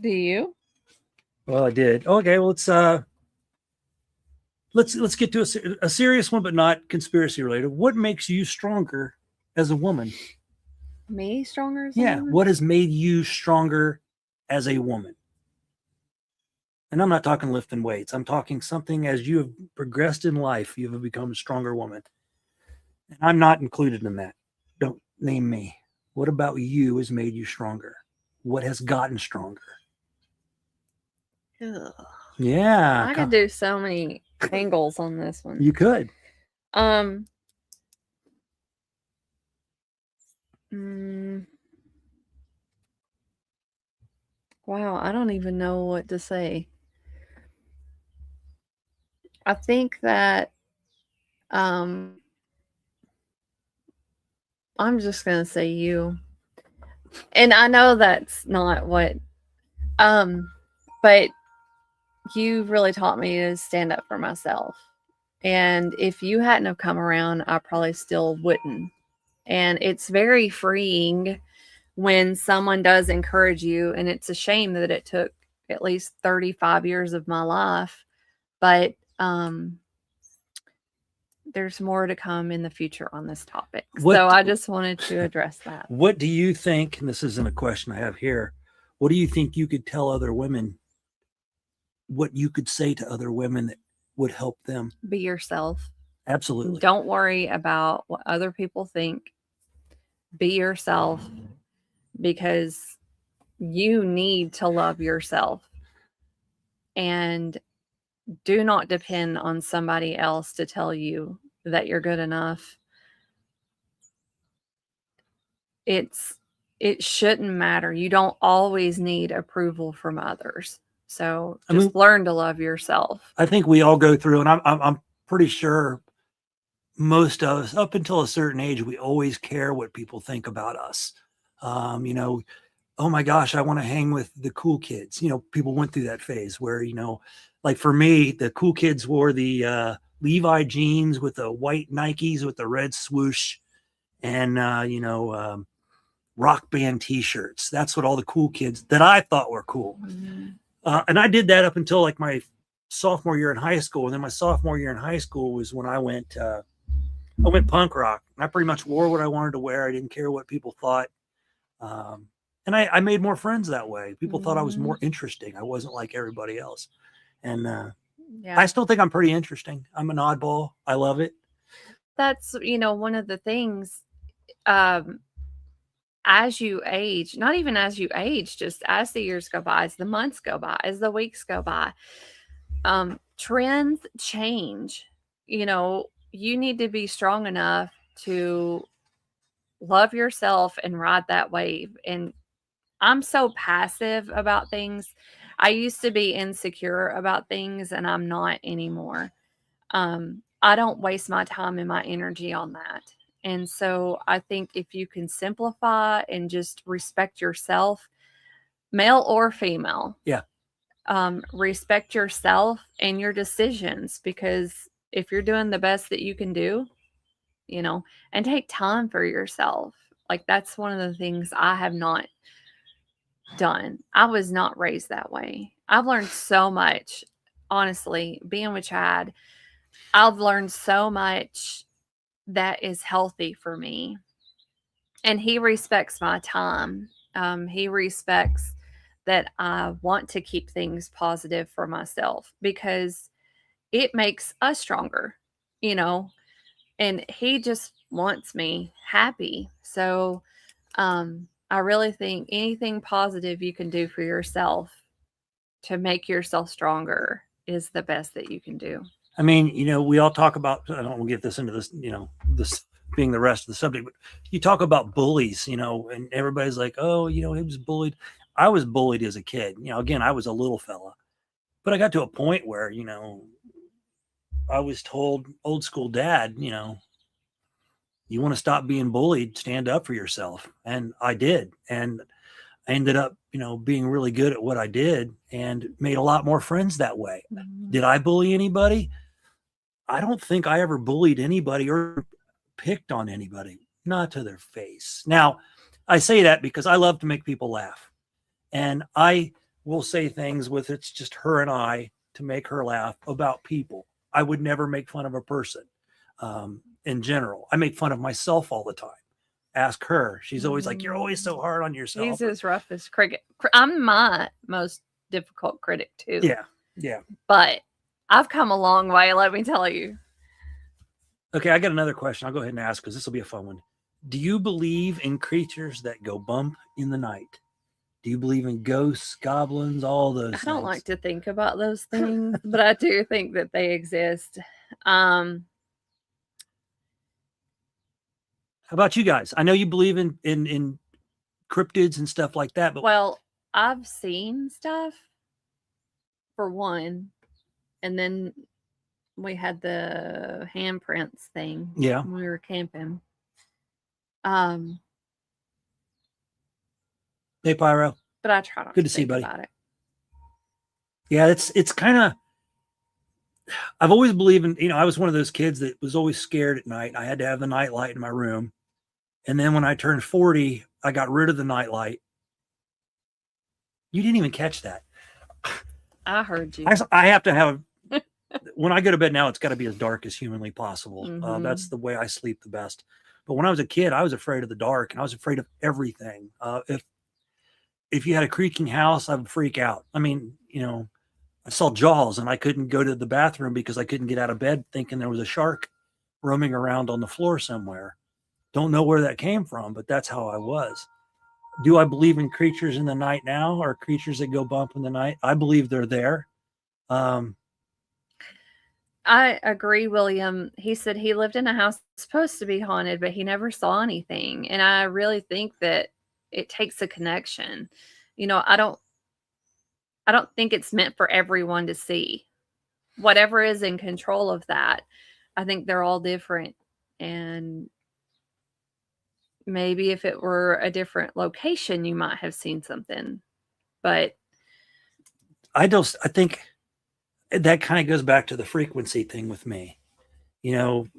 Do you? Well, I did. Okay, well, let's get to a serious one, but not conspiracy related. What makes you stronger as a woman? Me stronger as a woman? What has made you stronger as a woman? And I'm not talking lifting weights. I'm talking something as you have progressed in life, you have become a stronger woman. And I'm not included in that. Don't name me. What about you has made you stronger? What has gotten stronger? Ugh. Yeah. I could do so many angles on this one. You could. Wow, I don't even know what to say. I think that I'm just gonna say you. And I know that's not what but you really taught me to stand up for myself. And if you hadn't have come around, I probably still wouldn't. And it's very freeing when someone does encourage you. And it's a shame that it took at least 35 years of my life. But there's more to come in the future on this topic. So I just wanted to address that. What do you think, and this isn't a question I have here, what do you think you could tell other women? What you could say to other women that would help them? Be yourself. Absolutely. Don't worry about what other people think. Be yourself, because you need to love yourself. And do not depend on somebody else to tell you that you're good enough. It shouldn't matter. You don't always need approval from others. So just learn to love yourself. I think we all go through, and I'm pretty sure most of us, up until a certain age, we always care what people think about us. Oh my gosh, I want to hang with the cool kids. People went through that phase where, like for me, the cool kids wore the Levi jeans with the white Nikes with the red swoosh and, rock band t-shirts. That's what all the cool kids that I thought were cool. Mm-hmm. And I did that up until like my sophomore year in high school. And then my sophomore year in high school was when I went punk rock. And I pretty much wore what I wanted to wear. I didn't care what people thought. And I made more friends that way. People thought I was more interesting. I wasn't like everybody else. And I still think I'm pretty interesting. I'm an oddball. I love it. That's, one of the things, as you age, not even as you age, just as the years go by, as the months go by, as the weeks go by, trends change. You need to be strong enough to love yourself and ride that wave. And I'm so passive about things. I used to be insecure about things, and I'm not anymore. I don't waste my time and my energy on that. And so I think if you can simplify and just respect yourself, male or female. Yeah. Respect yourself and your decisions, because if you're doing the best that you can do, and take time for yourself. Like that's one of the things I have not done. I was not raised that way. I've learned so much, honestly, being with Chad. I've learned so much that is healthy for me. And he respects my time. He respects that I want to keep things positive for myself because it makes us stronger, you know, and he just wants me happy. So I really think anything positive you can do for yourself to make yourself stronger is the best that you can do. I mean, we all talk about, I don't want to get this into this, this being the rest of the subject, but you talk about bullies, and everybody's like, oh, he was bullied. I was bullied as a kid. Again, I was a little fella, but I got to a point where, I was told, old school dad, you want to stop being bullied, stand up for yourself. And I did. And I ended up, being really good at what I did and made a lot more friends that way. Mhm. Did I bully anybody? I don't think I ever bullied anybody or picked on anybody, not to their face. Now, I say that because I love to make people laugh. And I will say things with it's just her and I to make her laugh about people. I would never make fun of a person in general. I make fun of myself all the time. Ask her. She's always like, you're always so hard on yourself. He's as rough as cricket. I'm my most difficult critic too. Yeah. Yeah. But I've come a long way, let me tell you. Okay, I got another question. I'll go ahead and ask because this will be a fun one. Do you believe in creatures that go bump in the night? Do you believe in ghosts, goblins, all those I things? don't like to think about those things, but I do think that they exist. How about you guys? I know you believe in cryptids and stuff like that, but well, I've seen stuff for one, and then we had the handprints thing. Yeah. When we were camping. Hey, Pyro. But I try not Good to to see you, think buddy. about it. Yeah, it's kind of. I've always believed in. I was one of those kids that was always scared at night. I had to have the night light in my room, and then when I turned 40, I got rid of the night light. You didn't even catch that. I heard you. I have to have. When I go to bed now, it's got to be as dark as humanly possible. Mhm. That's the way I sleep the best. But when I was a kid, I was afraid of the dark, and I was afraid of everything. If you had a creaking house, I would freak out. I mean, I saw Jaws, and I couldn't go to the bathroom because I couldn't get out of bed, thinking there was a shark roaming around on the floor somewhere. Don't know where that came from, but that's how I was. Do I believe in creatures in the night now, or creatures that go bump in the night? I believe they're there. I agree, William. He said he lived in a house supposed to be haunted, but he never saw anything. And I really think that it takes a connection. I don't think it's meant for everyone to see. Whatever is in control of that, I think they're all different. And maybe if it were a different location, you might have seen something. But I think that kind of goes back to the frequency thing with me.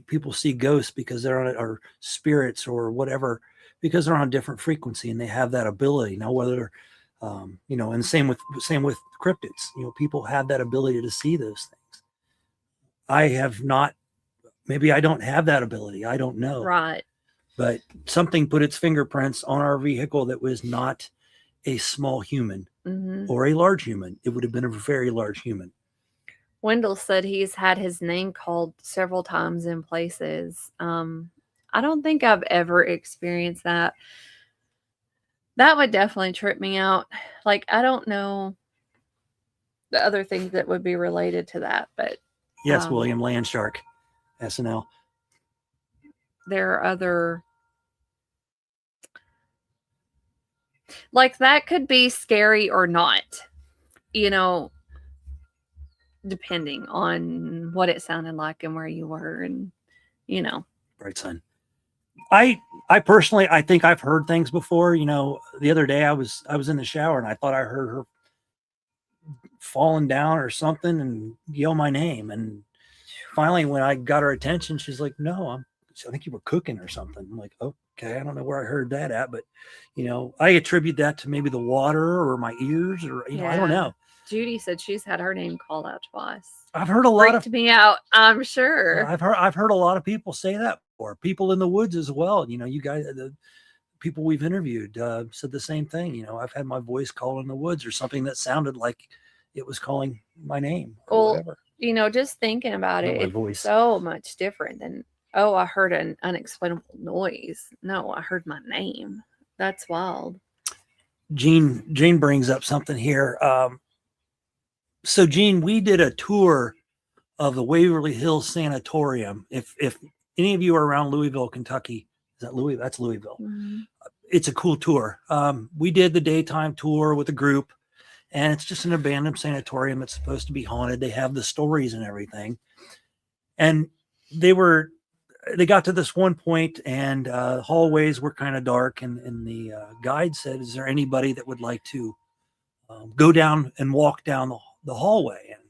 People see ghosts because they're on it, or spirits or whatever, because they're on a different frequency and they have that ability. Now, whether, and same with cryptids, people have that ability to see those things. I have not, maybe I don't have that ability. I don't know. right. But something put its fingerprints on our vehicle that was not a small human Mm-hmm. or a large human. It would have been a very large human. Wendell said he's had his name called several times in places. I don't think I've ever experienced that. That would definitely trip me out. Like, I don't know the other things that would be related to that, but Yes, William Landshark, SNL. there are other, like, that could be scary or not, depending on what it sounded like and where you were, and Right, son. I personally, I think I've heard things before. The other day I was in the shower and I thought I heard her falling down or something and yell my name. And finally, when I got her attention, she's like, "No, I think you were cooking or something." I'm like, "Oh, Okay, I don't know where I heard that at, but I attribute that to maybe the water or my ears, or I don't Yeah. know. Judy said she's had her name called out twice. I've heard a lot of Freaked me out, I'm sure. I've heard a lot of people say that before. People in the woods as well. You guys, the people we've interviewed said the same thing. I've had my voice called in the woods, or something that sounded like it was calling my name or Well, whatever. just thinking about Not it, my it's voice. so much different than, oh, I heard an unexplainable noise. No, I heard my name. That's wild. Gene brings up something here. So Gene, we did a tour of the Waverly Hills Sanatorium. If any of you are around Louisville, Kentucky, is that Louisville? That's Louisville. Mm-hmm. It's a cool tour. We did the daytime tour with a group, and it's just an abandoned sanatorium. It's supposed to be haunted. They have the stories and everything. And they got to this one point, and hallways were kind of dark, and the guide said, "Is there anybody that would like to go down and walk down the hallway?" And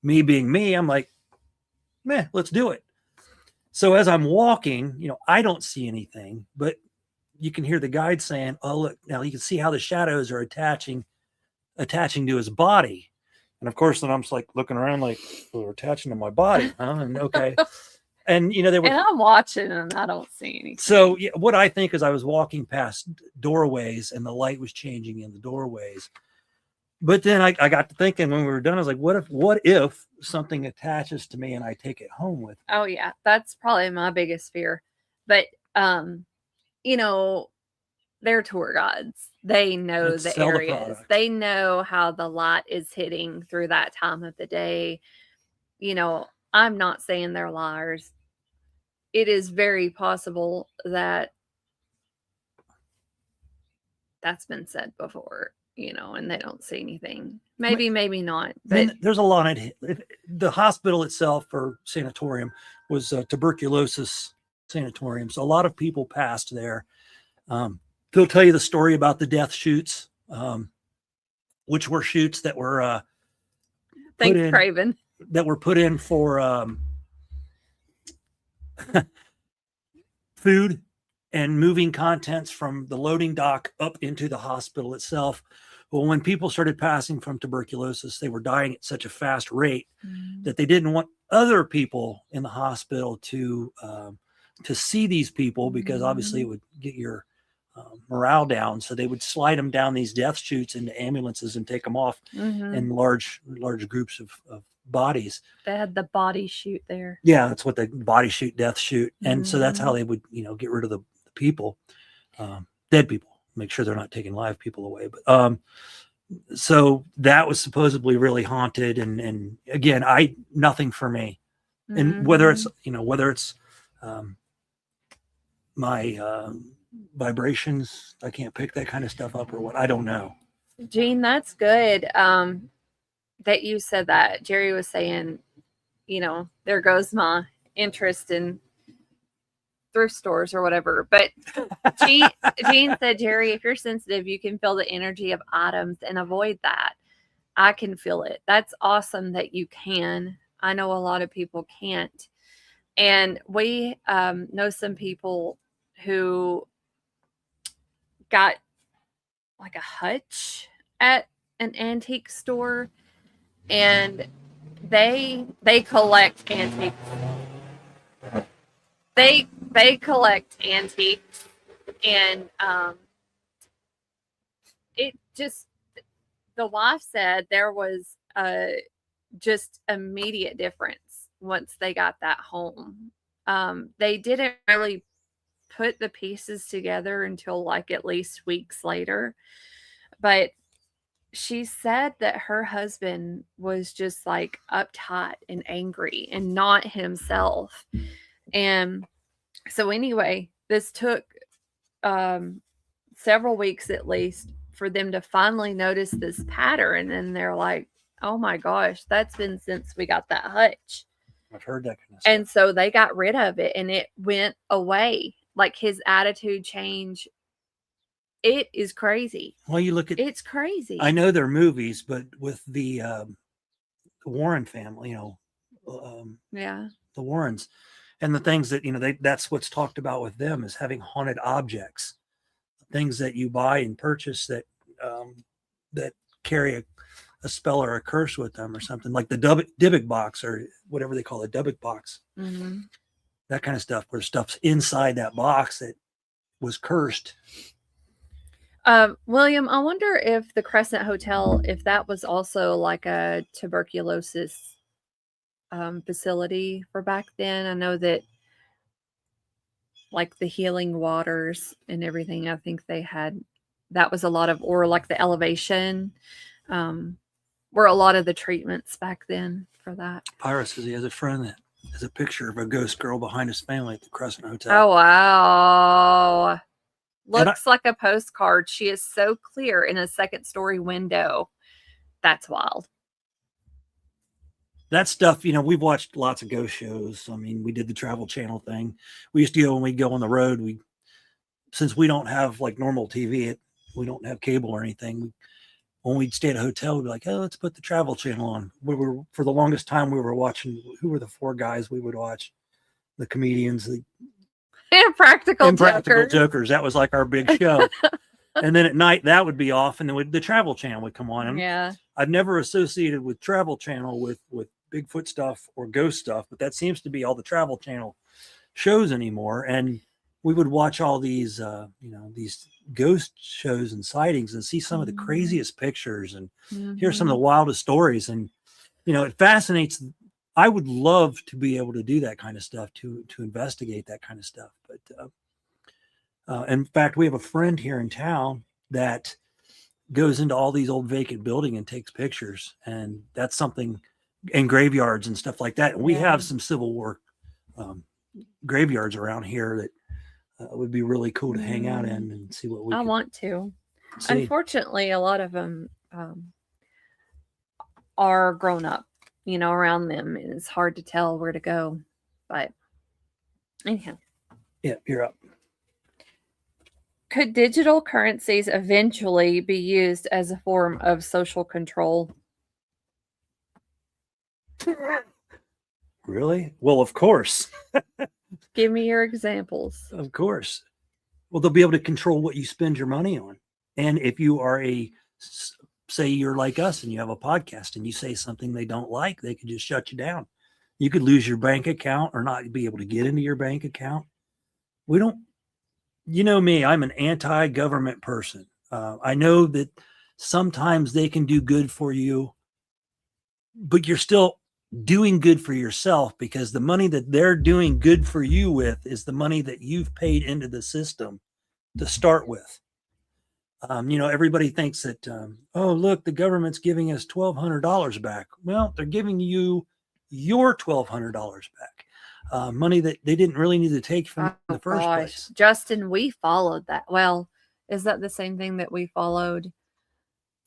me being me, I'm like, "Meh, let's do it." So as I'm walking, I don't see anything, but you can hear the guide saying, "Oh, look, now you can see how the shadows are attaching to his body." And of course, then I'm just like looking around like, well, they're attaching to my body, huh? And okay. And they were, and I'm watching and I don't see anything. So what I think is I was walking past doorways and the light was changing in the doorways. But then I got to thinking when we were done, I was like, what if something attaches to me and I take it home with me? Oh yeah, that's probably my biggest fear. But they're tour guides. They know the areas. They know how the light is hitting through that time of the day. I'm not saying they're liars. It is very possible that that's been said before, and they don't see anything. Maybe not. But there's a lot of the hospital itself, or sanatorium, was a tuberculosis sanatorium. So a lot of people passed there. They'll tell you the story about the death chutes, which were chutes that were thanks, Craven. That were put in for food and moving contents from the loading dock up into the hospital itself. Well, when people started passing from tuberculosis, they were dying at such a fast rate that they didn't want other people in the hospital to see these people, because obviously it would get your morale down. So they would slide them down these death chutes into ambulances and take them off in large groups of bodies. They had the body chute there. Yeah, that's what the body chute, death chute. And so that's how they would, get rid of the people, dead people, make sure they're not taking live people away. But so that was supposedly really haunted. And again, nothing for me. And whether it's my vibrations, I can't pick that kind of stuff up or what, I don't know. Gene, that's good that you said that. Jerry was saying, there goes my interest in thrift stores or whatever. But Gene said, Jerry, if you're sensitive, you can feel the energy of items and avoid that. I can feel it. That's awesome that you can. I know a lot of people can't. And we know some people who got like a hutch at an antique store, and they collect antiques. They collect antiques, and it just, the wife said there was just immediate difference once they got that home. They didn't really put the pieces together until like at least weeks later, but she said that her husband was just like uptight and angry and not himself. And so anyway, this took several weeks at least for them to finally notice this pattern. And they're like, oh my gosh, that's been since we got that hutch. I've heard that kind of stuff. And so they got rid of it and it went away. Like his attitude change. It is crazy. Well, you look at, it's crazy. I know they're movies, but with the Warren family, yeah, the Warrens, And the things that, that's what's talked about with them is having haunted objects, things that you buy and purchase that carry a spell or a curse with them or something, like the Dybbuk box or whatever they call it, Dybbuk box, that kind of stuff, where stuff's inside that box that was cursed. William, I wonder if the Crescent Hotel, if that was also like a tuberculosis facility for back then. I know that like the healing waters and everything, I think they had, that was a lot of, or like the elevation, were a lot of the treatments back then for that. Pyra says he has a friend that has a picture of a ghost girl behind his family at the Crescent Hotel. Oh, wow. Looks like a postcard. She is so clear in a second-story window. That's wild. That stuff, we've watched lots of ghost shows. I mean, we did the Travel Channel thing. We used to go when we go on the road. Since we don't have like normal TV, we don't have cable or anything. When we'd stay at a hotel, we'd be like, oh, let's put the Travel Channel on. For the longest time, we were watching, who were the four guys we would watch? The comedians, the Impractical Jokers. That was like our big show. And then at night that would be off, and then the Travel Channel would come on. And yeah, I've never associated with Travel Channel with Bigfoot stuff or ghost stuff, but that seems to be all the Travel Channel shows anymore. And we would watch all these these ghost shows and sightings and see some of the craziest pictures and hear some of the wildest stories. And it fascinates. I would love to be able to do that kind of stuff, to investigate that kind of stuff. But in fact, we have a friend here in town that goes into all these old vacant buildings and takes pictures. And that's something, in graveyards and stuff like that. And we have some Civil War graveyards around here that would be really cool to hang out in and see what I want to. See. Unfortunately, a lot of them are grown up. Around them, it's hard to tell where to go. But anyhow. Yeah, you're up. Could digital currencies eventually be used as a form of social control? Really? Well, of course. Give me your examples. Of course. Well, they'll be able to control what you spend your money on. And if you are say you're like us and you have a podcast and you say something they don't like, they could just shut you down. You could lose your bank account or not be able to get into your bank account. We don't, me, I'm an anti-government person. I know that sometimes they can do good for you, but you're still doing good for yourself, because the money that they're doing good for you with is the money that you've paid into the system to start with. Everybody thinks that, oh, look, the government's giving us $1,200 back. Well, they're giving you your $1,200 back. Money that they didn't really need to take from in the first place. Justin, we followed that. Well, is that the same thing that we followed?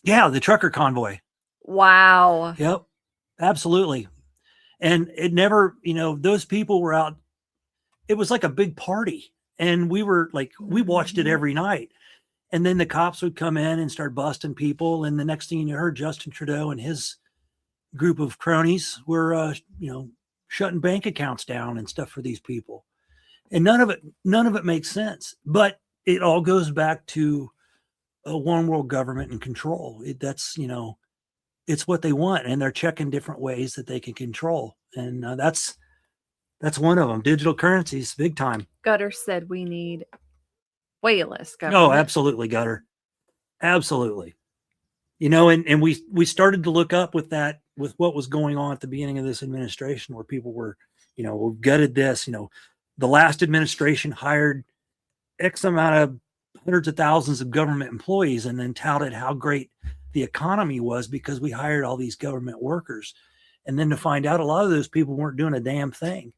Yeah, the trucker convoy. Wow. Yep, absolutely. And it never, those people were out. It was like a big party. And we watched it every night. And then the cops would come in and start busting people. And the next thing you heard, Justin Trudeau and his group of cronies were, shutting bank accounts down and stuff for these people. And none of it makes sense. But it all goes back to a one world government and control. It's what they want. And they're checking different ways that they can control. And that's one of them. Digital currencies, big time. Gutter said we need way less government. Oh, absolutely, Gutter. Absolutely. And we started to look up with what was going on at the beginning of this administration, where people were, we've gutted this. The last administration hired X amount of hundreds of thousands of government employees and then touted how great the economy was because we hired all these government workers. And then to find out a lot of those people weren't doing a damn thing.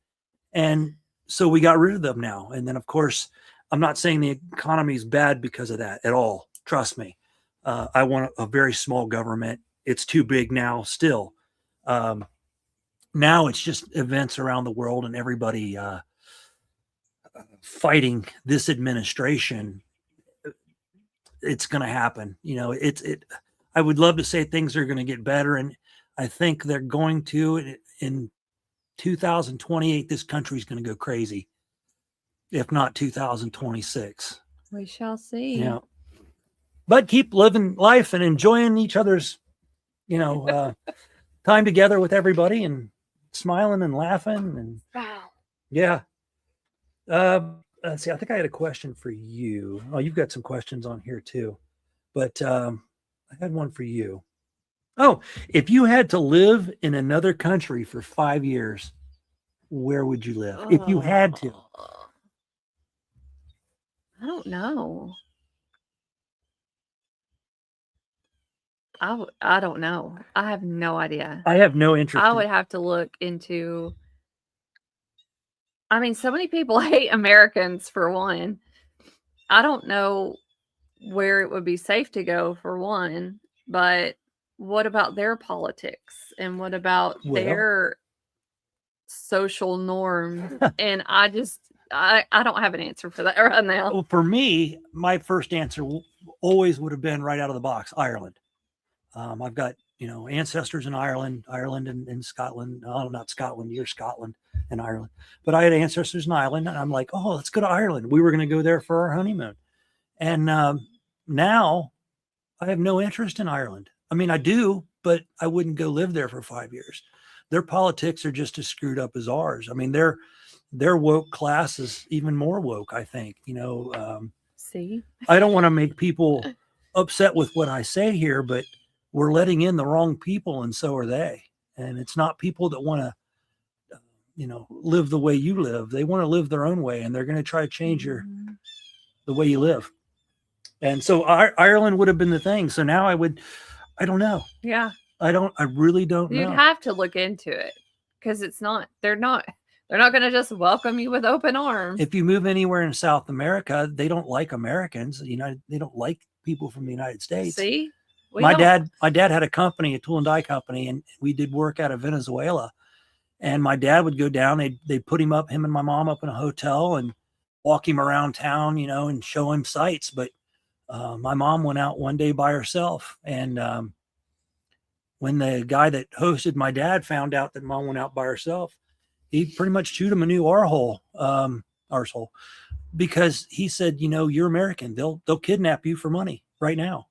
And so we got rid of them now. And then, of course, I'm not saying the economy is bad because of that at all. Trust me. I want a very small government. It's too big now still. Now it's just events around the world and everybody fighting this administration. It's going to happen. I would love to say things are going to get better, and I think they're going to in 2028, this country's going to go crazy. If not 2026. We shall see. Yeah. But keep living life and enjoying each other's, time together with everybody and smiling and laughing. And Wow. yeah. Let's see. I think I had a question for you. Oh, you've got some questions on here too. But I had one for you. Oh, if you had to live in another country for 5 years, where would you live? If you had to. I don't know. I don't know. I have no idea. I have no interest. I would have to look into. I mean, so many people hate Americans for one. I don't know where it would be safe to go for one, but what about their politics and what about their social norms? And I don't have an answer for that right now. Well, for me, my first answer always would have been right out of the box, Ireland. I've got, ancestors in Ireland and Scotland. Oh, not Scotland, you're Scotland and Ireland. But I had ancestors in Ireland, and I'm like, oh, let's go to Ireland. We were going to go there for our honeymoon. And now I have no interest in Ireland. I mean, I do, but I wouldn't go live there for 5 years. Their politics are just as screwed up as ours. I mean, their woke class is even more woke, I think. See? I don't want to make people upset with what I say here, but we're letting in the wrong people, and so are they. And it's not people that want to, live the way you live. They want to live their own way, and they're going to try to change the way you live. And so Ireland would have been the thing. So now I don't know. Yeah. I really don't know. You'd have to look into it because they're not going to just welcome you with open arms. If you move anywhere in South America, they don't like Americans. They don't like people from the United States. See? My dad had a company, a tool and die company, and we did work out of Venezuela. And my dad would go down. They'd put him and my mom up in a hotel and walk him around town, and show him sights. But my mom went out one day by herself. And when the guy that hosted my dad found out that mom went out by herself, he pretty much chewed him a new arsehole, because he said, you're American. They'll kidnap you for money right now.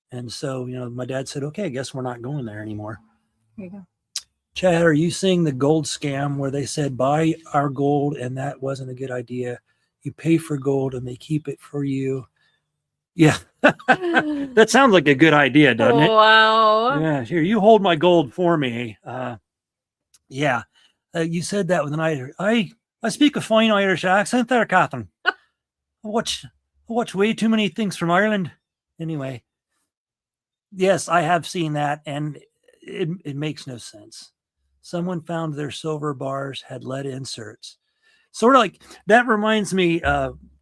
And so, my dad said, okay, I guess we're not going there anymore. There you go. Chad, are you seeing the gold scam where they said, buy our gold, and that wasn't a good idea? You pay for gold and they keep it for you. Yeah. That sounds like a good idea, doesn't it? Wow. Yeah, here, you hold my gold for me. Yeah. You said that with an Irish. I speak a fine Irish accent there, Catherine. I watch way too many things from Ireland. Anyway. Yes, I have seen that, and it makes no sense. Someone found their silver bars had lead inserts. Sort of like, that reminds me,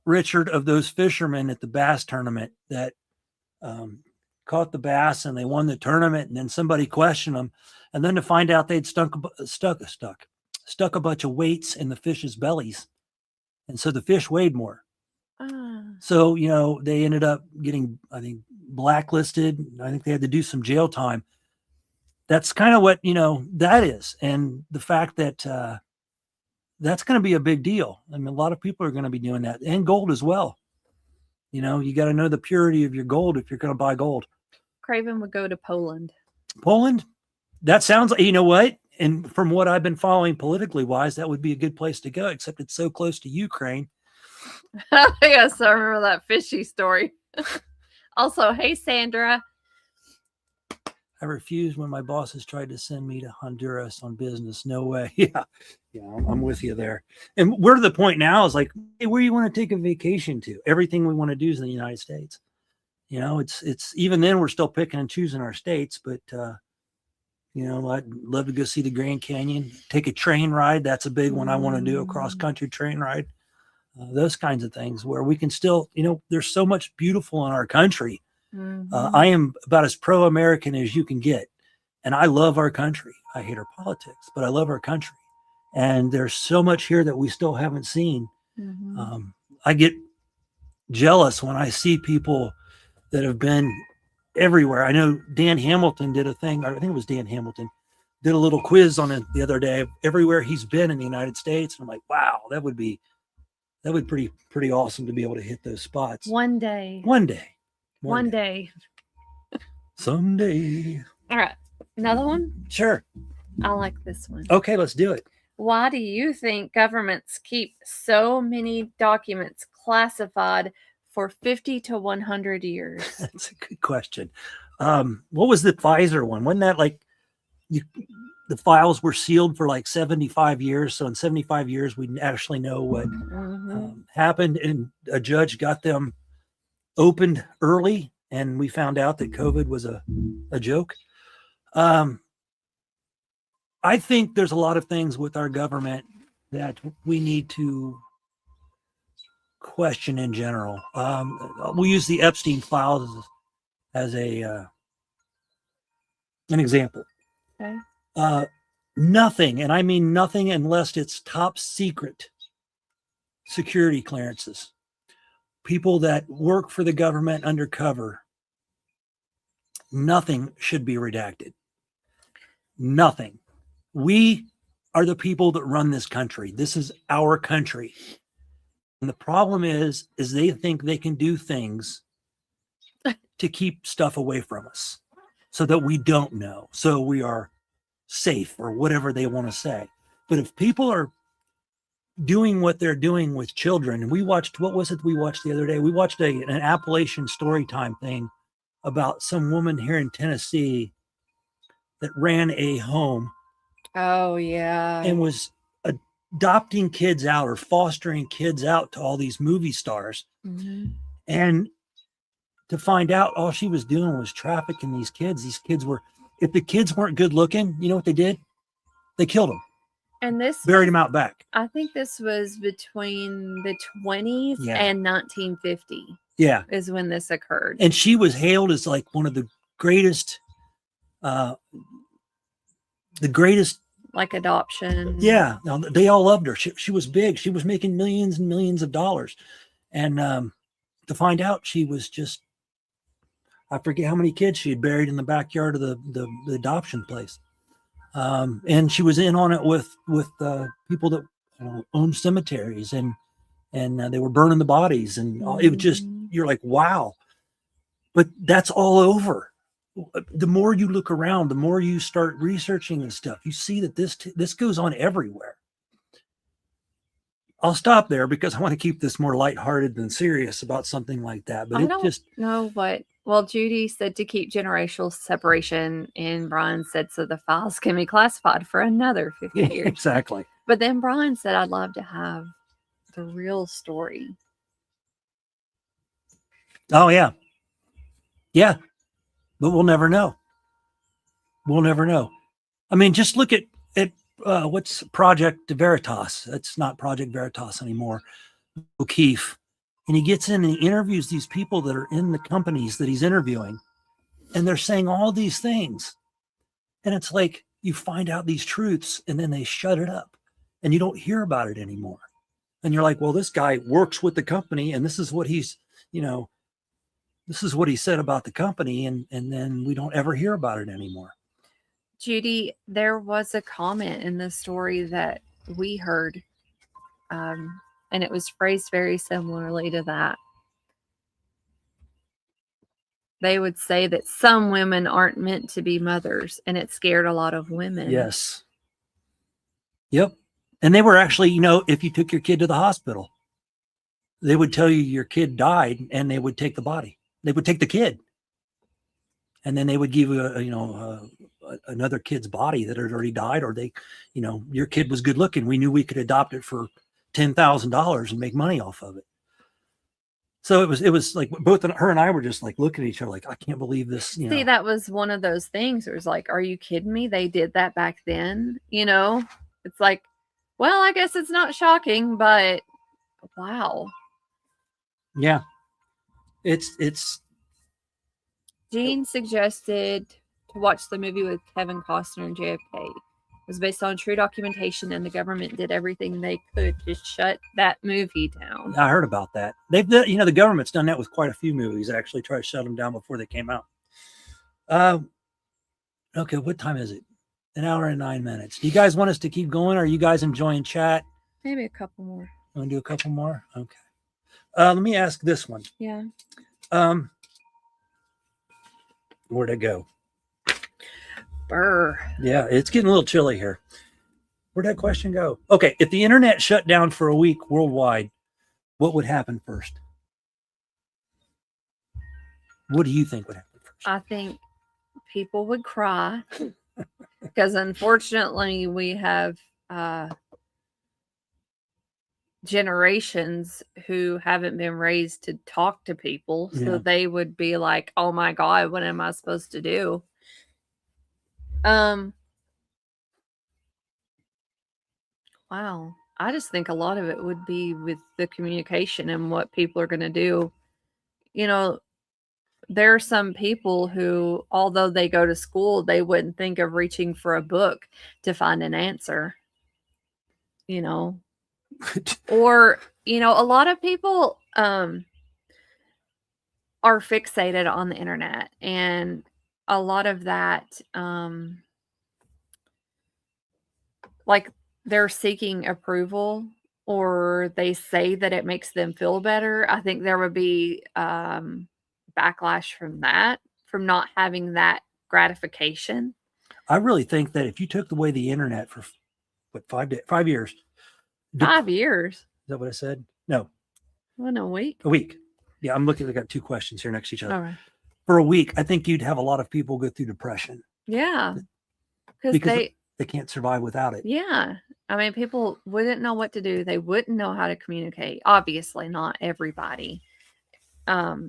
Richard, of those fishermen at the bass tournament that caught the bass and they won the tournament, and then somebody questioned them, and then to find out they'd stuck a bunch of weights in the fish's bellies, and so the fish weighed more. So, they ended up getting, I think, blacklisted. I think they had to do some jail time. That's kind of what, that is. And the fact that that's going to be a big deal. I mean, a lot of people are going to be doing that, and gold as well. You got to know the purity of your gold if you're going to buy gold. Craven would go to Poland. Poland? That sounds like, you know what? And from what I've been following politically wise, that would be a good place to go, except it's so close to Ukraine. Yes, I remember that fishy story. Also, hey, Sandra. I refused when my bosses tried to send me to Honduras on business. No way. Yeah, I'm with you there. And we're to the point now is like, hey, where you want to take a vacation to? Everything we want to do is in the United States. It's even then we're still picking and choosing our states, but I'd love to go see the Grand Canyon, take a train ride. That's a big one I want to do, a cross-country train ride. Those kinds of things where we can still, there's so much beautiful in our country. I am about as pro-American as you can get. And I love our country. I hate our politics, but I love our country. And there's so much here that we still haven't seen. I get jealous when I see people that have been everywhere. I know Dan Hamilton did a thing. I think it was Dan Hamilton did a little quiz on it the other day of everywhere he's been in the United States. And I'm like, wow, that would be pretty awesome to be able to hit those spots. One day. One day. One day. Someday. All right. Another one? Sure. I like this one. Okay, let's do it. Why do you think governments keep so many documents classified for 50 to 100 years? That's a good question. What was the Pfizer one? Wasn't that like the files were sealed for like 75 years? So in 75 years, we actually know what happened, and a judge got them opened early, and we found out that COVID was a joke. I think there's a lot of things with our government that we need to question in general. We'll use the Epstein files as an example. Okay. Nothing, and I mean nothing unless it's top secret security clearances. People that work for the government undercover, nothing should be redacted. Nothing. We are the people that run this country. This is our country. And the problem is they think they can do things to keep stuff away from us so that we don't know. So we are safe, or whatever they want to say. But if people are doing what they're doing with children, and we watched, what was it we watched the other day? We watched an Appalachian story time thing about some woman here in Tennessee that ran a home. Oh, yeah. And was adopting kids out or fostering kids out to all these movie stars. Mm-hmm. And to find out all she was doing was trafficking these kids. These kids were, if the kids weren't good looking, you know what they did? They killed them. And this buried them out back. I think this was between the 20s and 1950. Yeah. Is when this occurred. And she was hailed as like one of the greatest, like adoption. Yeah. Now, they all loved her. She was big. She was making millions and millions of dollars. And to find out she was just, I forget how many kids she had buried in the backyard of the adoption place. And she was in on it with people that own cemeteries, and they were burning the bodies, and it was just, you're like, wow. But that's all over. The more you look around, the more you start researching and stuff, you see that this goes on everywhere. I'll stop there because I want to keep this more lighthearted than serious about something like that. But I don't know what. Well, Judy said to keep generational separation, and Brian said so the files can be classified for another 50 years. Exactly. But then Brian said, I'd love to have the real story. Oh, yeah. Yeah. But we'll never know. We'll never know. I mean, just look at what's Project Veritas. It's not Project Veritas anymore. O'Keefe. And he gets in and he interviews these people that are in the companies that he's interviewing. And they're saying all these things. And it's like you find out these truths and then they shut it up and you don't hear about it anymore. And you're like, well, this guy works with the company and this is what he's, this is what he said about the company. And then we don't ever hear about it anymore. Judy, there was a comment in the story that we heard, and it was phrased very similarly to that. They would say that some women aren't meant to be mothers, and it scared a lot of women. Yes. Yep. And they were actually, if you took your kid to the hospital, they would tell you your kid died, and they would take the body. They would take the kid. And then they would give you, another kid's body that had already died, or your kid was good looking. We knew we could adopt it for $10,000 and make money off of it. So it was like both her and I were just like looking at each other like, I can't believe this. See, that was one of those things. It was like, are you kidding me? They did that back then. It's like, well, I guess it's not shocking, but wow. Yeah. It's Gene suggested to watch the movie with Kevin Costner and JFK. It was based on true documentation, and the government did everything they could to shut that movie down. I heard about that. They've done, the government's done that with quite a few movies. Actually, try to shut them down before they came out. Okay, what time is it? An hour and 9 minutes. Do you guys want us to keep going? Are you guys enjoying chat? Maybe a couple more. Want to do a couple more? Okay. Let me ask this one. Yeah. Where'd it go? Burr. Yeah, it's getting a little chilly here. Where'd that question go? Okay, if the internet shut down for a week worldwide, what would happen first? What do you think would happen first? I think people would cry because unfortunately we have generations who haven't been raised to talk to people. So Yeah. they would be like, oh my God, what am I supposed to do? Wow. I just think a lot of it would be with the communication and what people are going to do. You know, there are some people who, although they go to school, they wouldn't think of reaching for a book to find an answer, you know, or, you know, a lot of people are fixated on the internet, and a lot of that, like they're seeking approval, or they say that it makes them feel better. I think there would be backlash from that, from not having that gratification. I really think that if you took away the internet for what 5 years, 5 years. Is that what I said? No, In a week. a week. Yeah, I'm looking. I got two questions here next to each other. All right. For a week, I think you'd have a lot of people go through depression. Yeah. Because they can't survive without it. Yeah. I mean, people wouldn't know what to do. They wouldn't know how to communicate. Obviously, not everybody. But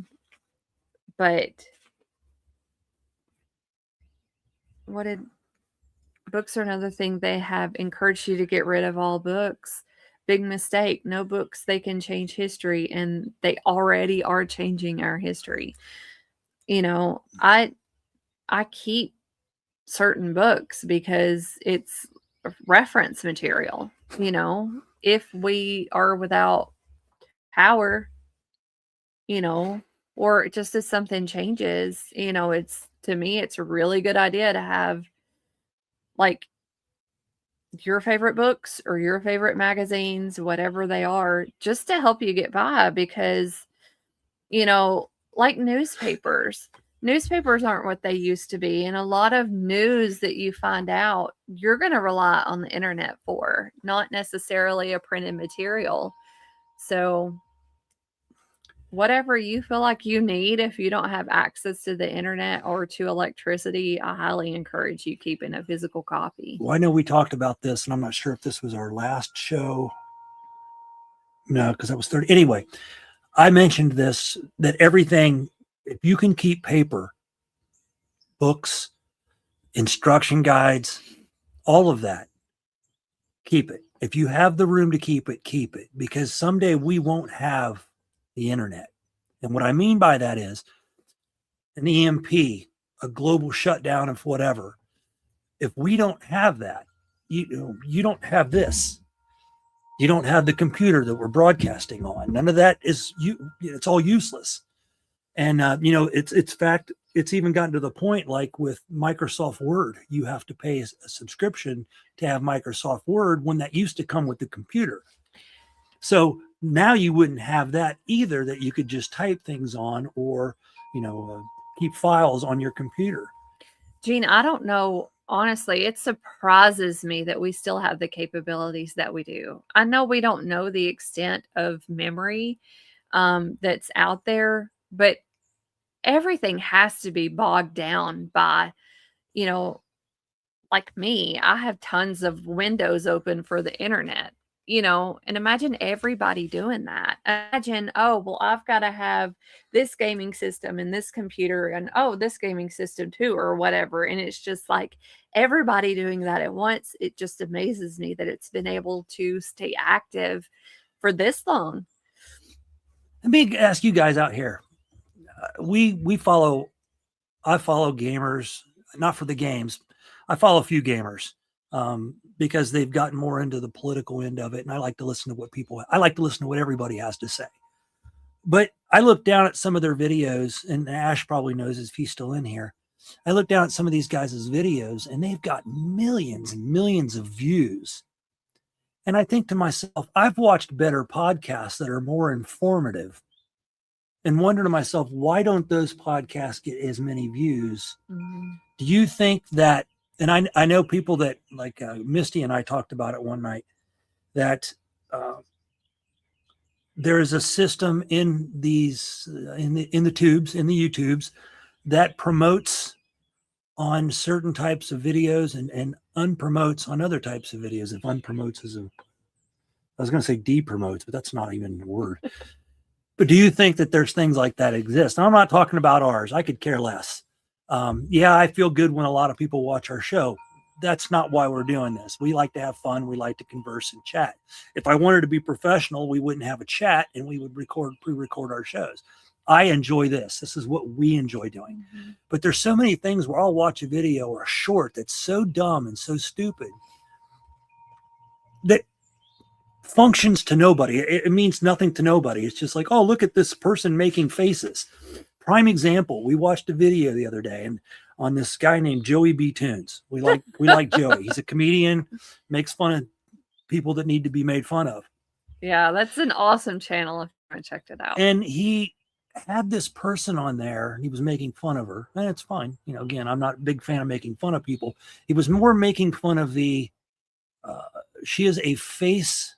books are another thing. They have encouraged you to get rid of all books. Big mistake. No books. They can change history, and they already are changing our history. You know, I keep certain books because it's reference material. You know, if we are without power, you know, or just as something changes, you know, to me, it's a really good idea to have like your favorite books or your favorite magazines, whatever they are, just to help you get by. Because, you know, like newspapers aren't what they used to be. And a lot of news that you find out, you're going to rely on the internet for, not necessarily a printed material. So whatever you feel like you need, if you don't have access to the internet or to electricity, I highly encourage you keeping a physical copy. Well, I know we talked about this, and I'm not sure if this was our last show. No, because that was 30. Anyway, I mentioned this, that everything, if you can keep paper, books, instruction guides, all of that, keep it. If you have the room to keep it, because someday we won't have the internet. And what I mean by that is an EMP, a global shutdown of whatever. If we don't have that, you don't have this. You don't have the computer that we're broadcasting on. None of that is it's all useless. And you know, it's even gotten to the point, like with Microsoft Word, you have to pay a subscription to have Microsoft Word, when that used to come with the computer. So now you wouldn't have that either, that you could just type things on, or, you know, keep files on your computer. Gene, I don't know. Honestly, it surprises me that we still have the capabilities that we do. I know we don't know the extent of memory that's out there, but everything has to be bogged down by, you know, like me, I have tons of windows open for the internet, you know, and imagine everybody doing that. Imagine, oh, well, I've got to have this gaming system and this computer, and oh, this gaming system too, or whatever. And it's just like everybody doing that at once. It just amazes me that it's been able to stay active for this long. Let me ask you guys out here. I follow gamers, not for the games. I follow a few gamers because they've gotten more into the political end of it. And I like to listen to what everybody has to say. But I look down at some of their videos, and Ash probably knows if he's still in here. I look down at some of these guys' videos and they've got millions and millions of views. And I think to myself, I've watched better podcasts that are more informative and wonder to myself, why don't those podcasts get as many views? Do you think that, and I know people that like Misty and I talked about it one night, that there is a system in these, in the tubes, in the YouTubes that promotes on certain types of videos and unpromotes on other types of videos. If unpromotes is I was going to say depromotes, but that's not even a word. But do you think that there's things like that exist? And I'm not talking about ours. I could care less. Yeah, I feel good when a lot of people watch our show. That's not why we're doing this. We like to have fun. We like to converse and chat. If I wanted to be professional, we wouldn't have a chat and we would pre-record our shows. I enjoy this. This is what we enjoy doing. But there's so many things where I'll watch a video or a short that's so dumb and so stupid that functions to nobody. It means nothing to nobody. It's just like, oh, look at this person making faces. Prime example. We watched a video the other day and on this guy named Joey B. Tunes. We like Joey. He's a comedian, makes fun of people that need to be made fun of. Yeah, that's an awesome channel if you haven't checked it out. And he had this person on there and he was making fun of her. And it's fine. You know, again, I'm not a big fan of making fun of people. He was more making fun of she is a face.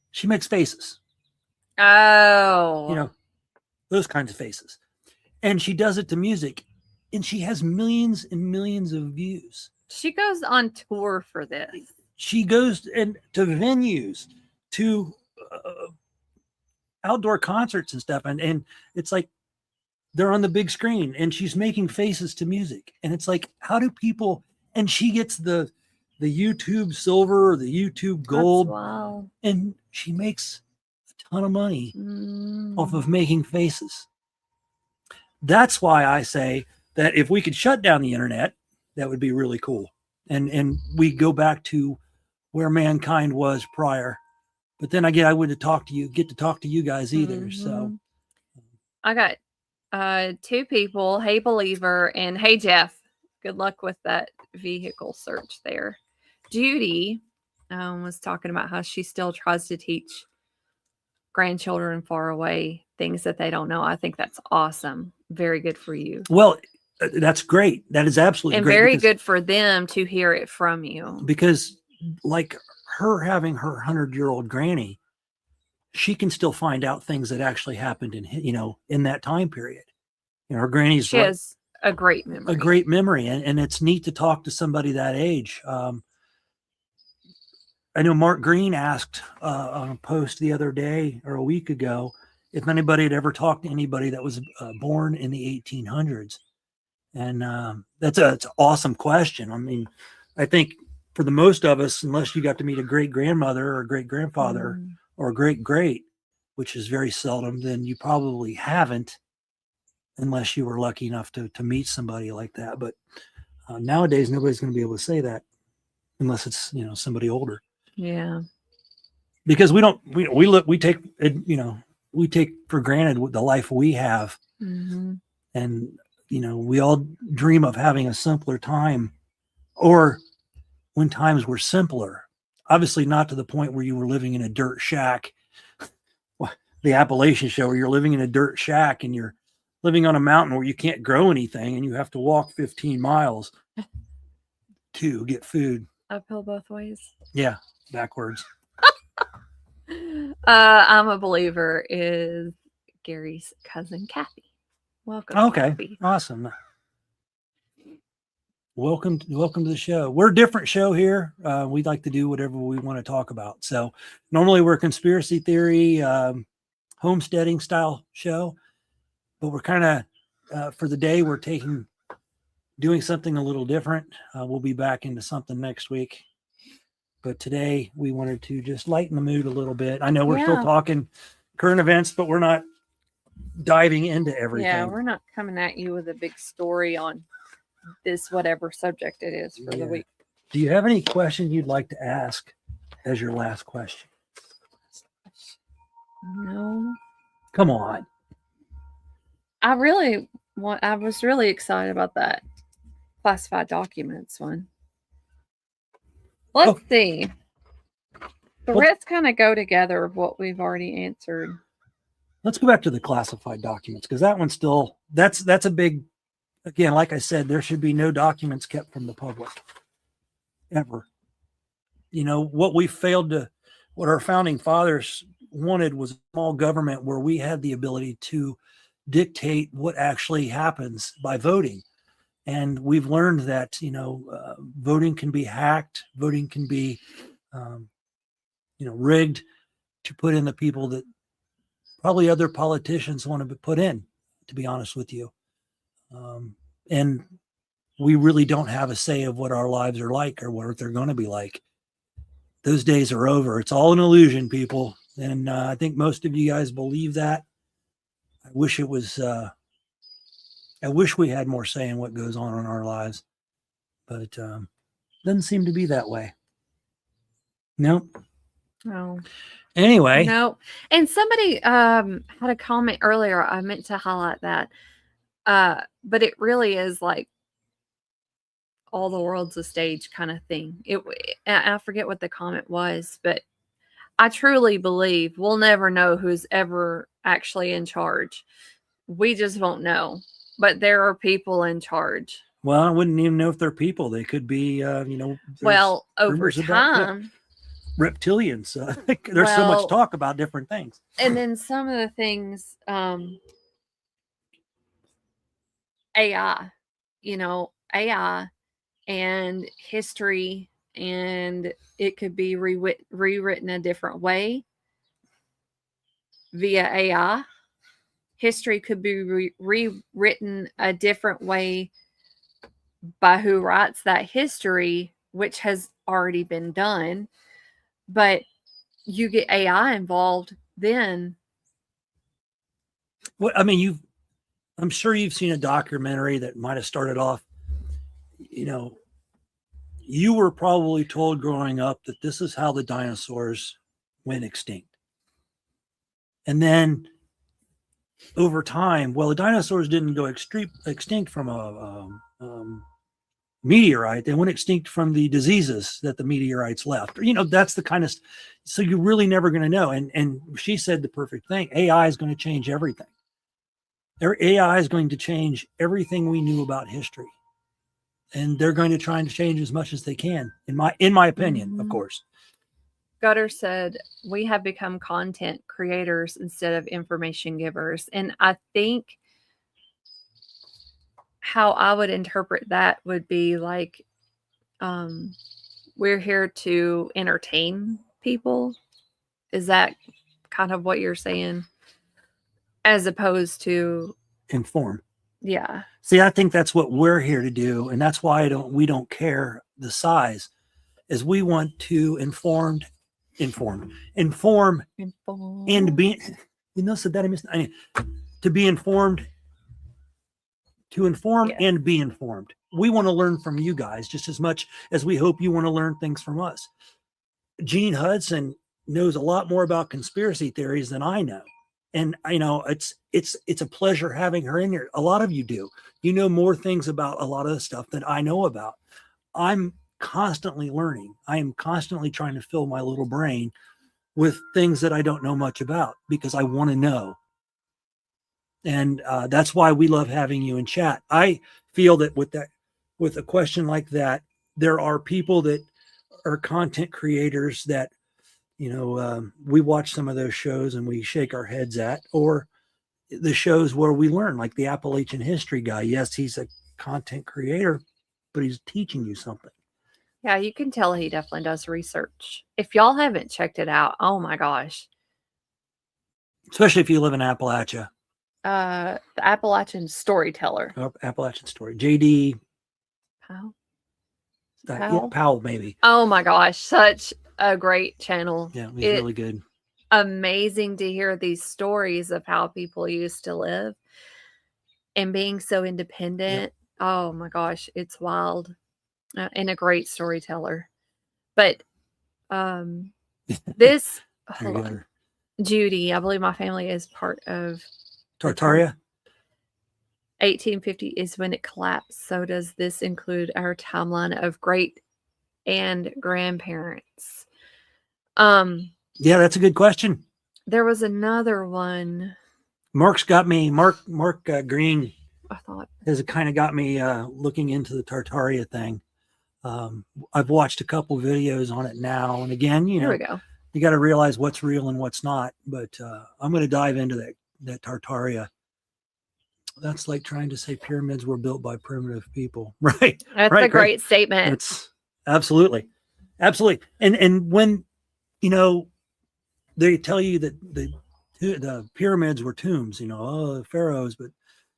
She makes faces. Oh. You know, those kinds of faces. And she does it to music. And she has millions and millions of views. She goes on tour for this. She goes to venues, to outdoor concerts and stuff. And it's like they're on the big screen and she's making faces to music. And it's like, how do people, and she gets the YouTube silver or the YouTube gold. Wow. And she makes a ton of money off of making faces. That's why I say that if we could shut down the internet, that would be really cool. And we go back to where mankind was prior. But then again, I wouldn't get to talk to you guys either. So I got 2 people, Hey Believer and Hey Jeff. Good luck with that vehicle search there. Judy was talking about how she still tries to teach grandchildren far away things that they don't know. I think that's awesome. Very good for you. Well, that's great. That is absolutely great. And very good for them to hear it from you. Because like her having her 100-year-old granny, she can still find out things that actually happened in that time period. You know, her granny's she has a great memory. A great memory. And it's neat to talk to somebody that age. I know Mark Green asked on a post the other day or a week ago if anybody had ever talked to anybody that was born in the 1800s. And that's an awesome question. I mean, I think for the most of us, unless you got to meet a great grandmother or a great grandfather or a great, which is very seldom, then you probably haven't, unless you were lucky enough to meet somebody like that. But nowadays, nobody's going to be able to say that unless it's, somebody older. Yeah. Because we take for granted the life we have. And, we all dream of having a simpler time, or when times were simpler. Obviously not to the point where you were living in a dirt shack, the Appalachian show, where you're living in a dirt shack and you're living on a mountain where you can't grow anything and you have to walk 15 miles to get food. Uphill both ways. Yeah, backwards. I'm a Believer is Gary's cousin Kathy. Welcome. Okay, Kathy. awesome. Welcome to the show. We're a different show here. We like to do whatever we want to talk about. So normally we're a conspiracy theory, homesteading style show, but we're kind of for the day we're doing something a little different. We'll be back into something next week, but today we wanted to just lighten the mood a little bit. I know we're still talking current events, but we're not diving into everything. Yeah, we're not coming at you with a big story on this whatever subject it is for the week. Do you have any question you'd like to ask as your last question? No. Come on. I really Well, I was really excited about that classified documents one. Let's see. The Well- rest kind of go together of what we've already answered. Let's go back to the classified documents, because that one's still, that's a big, again, like I said, there should be no documents kept from the public ever. You know, what our founding fathers wanted was a small government where we had the ability to dictate what actually happens by voting. And we've learned that, voting can be hacked, voting can be, rigged to put in the people that probably other politicians want to put in, to be honest with you. And we really don't have a say of what our lives are like or what they're going to be like. Those days are over. It's all an illusion, people. And I think most of you guys believe that. I wish it was, I wish we had more say in what goes on in our lives, but it doesn't seem to be that way. No. Oh. Anyway. No. And somebody had a comment earlier. I meant to highlight that. But it really is like all the world's a stage kind of thing. I forget what the comment was, but I truly believe we'll never know who's ever actually in charge. We just won't know. But there are people in charge. Well, I wouldn't even know if they're people. They could be, well, over rumors time, reptilians. There's so much talk about different things. And then some of the things, AI, AI and history, and it could be rewritten a different way via AI. History could be rewritten a different way by who writes that history, which has already been done. But you get AI involved, then. Well, I mean, I'm sure you've seen a documentary that might have started off, you were probably told growing up that this is how the dinosaurs went extinct. And then over time, well, the dinosaurs didn't go extinct from a meteorite. They went extinct from the diseases that the meteorites left. That's the kind of, so you're really never going to know. And she said the perfect thing. AI is going to change everything. Their AI is going to change everything we knew about history. And they're going to try and change as much as they can, in my opinion, of course. Gutter said, we have become content creators instead of information givers. And I think how I would interpret that would be like, we're here to entertain people. Is that kind of what you're saying? As opposed to inform. Yeah. See, I think that's what we're here to do. And that's why we don't care the size, is we want to inform and be, so that to be informed, to inform and be informed. We want to learn from you guys just as much as we hope you want to learn things from us. Jean Hudson knows a lot more about conspiracy theories than I know. And it's a pleasure having her in here. A lot of you do. You know more things about a lot of the stuff than I know about. I'm constantly learning. I am constantly trying to fill my little brain with things that I don't know much about because I want to know. And that's why we love having you in chat. I feel that with a question like that, there are people that are content creators that, we watch some of those shows and we shake our heads at, or the shows where we learn, like the Appalachian history guy. Yes, he's a content creator, but he's teaching you something. Yeah, you can tell he definitely does research. If y'all haven't checked it out, oh my gosh. Especially if you live in Appalachia. The Appalachian Storyteller. Appalachian Story. JD Powell? Yeah, Powell, maybe. Oh my gosh, such a great channel. Yeah, he's really good. Amazing to hear these stories of how people used to live and being so independent. Yep. Oh my gosh, it's wild. And a great storyteller. But this hold on. Judy, I believe my family is part of Tartaria. 1850 is when it collapsed. So does this include our timeline of great and grandparents? Yeah, that's a good question. There was another one. Mark's got me. Mark Green I thought. has kind of got me looking into the Tartaria thing. I've watched a couple videos on it now, and again, Here we go. you got to realize what's real and what's not. But I'm going to dive into that Tartaria. That's like trying to say pyramids were built by primitive people, right? That's right, a great statement. It's absolutely. And when they tell you that the pyramids were tombs, the pharaohs, but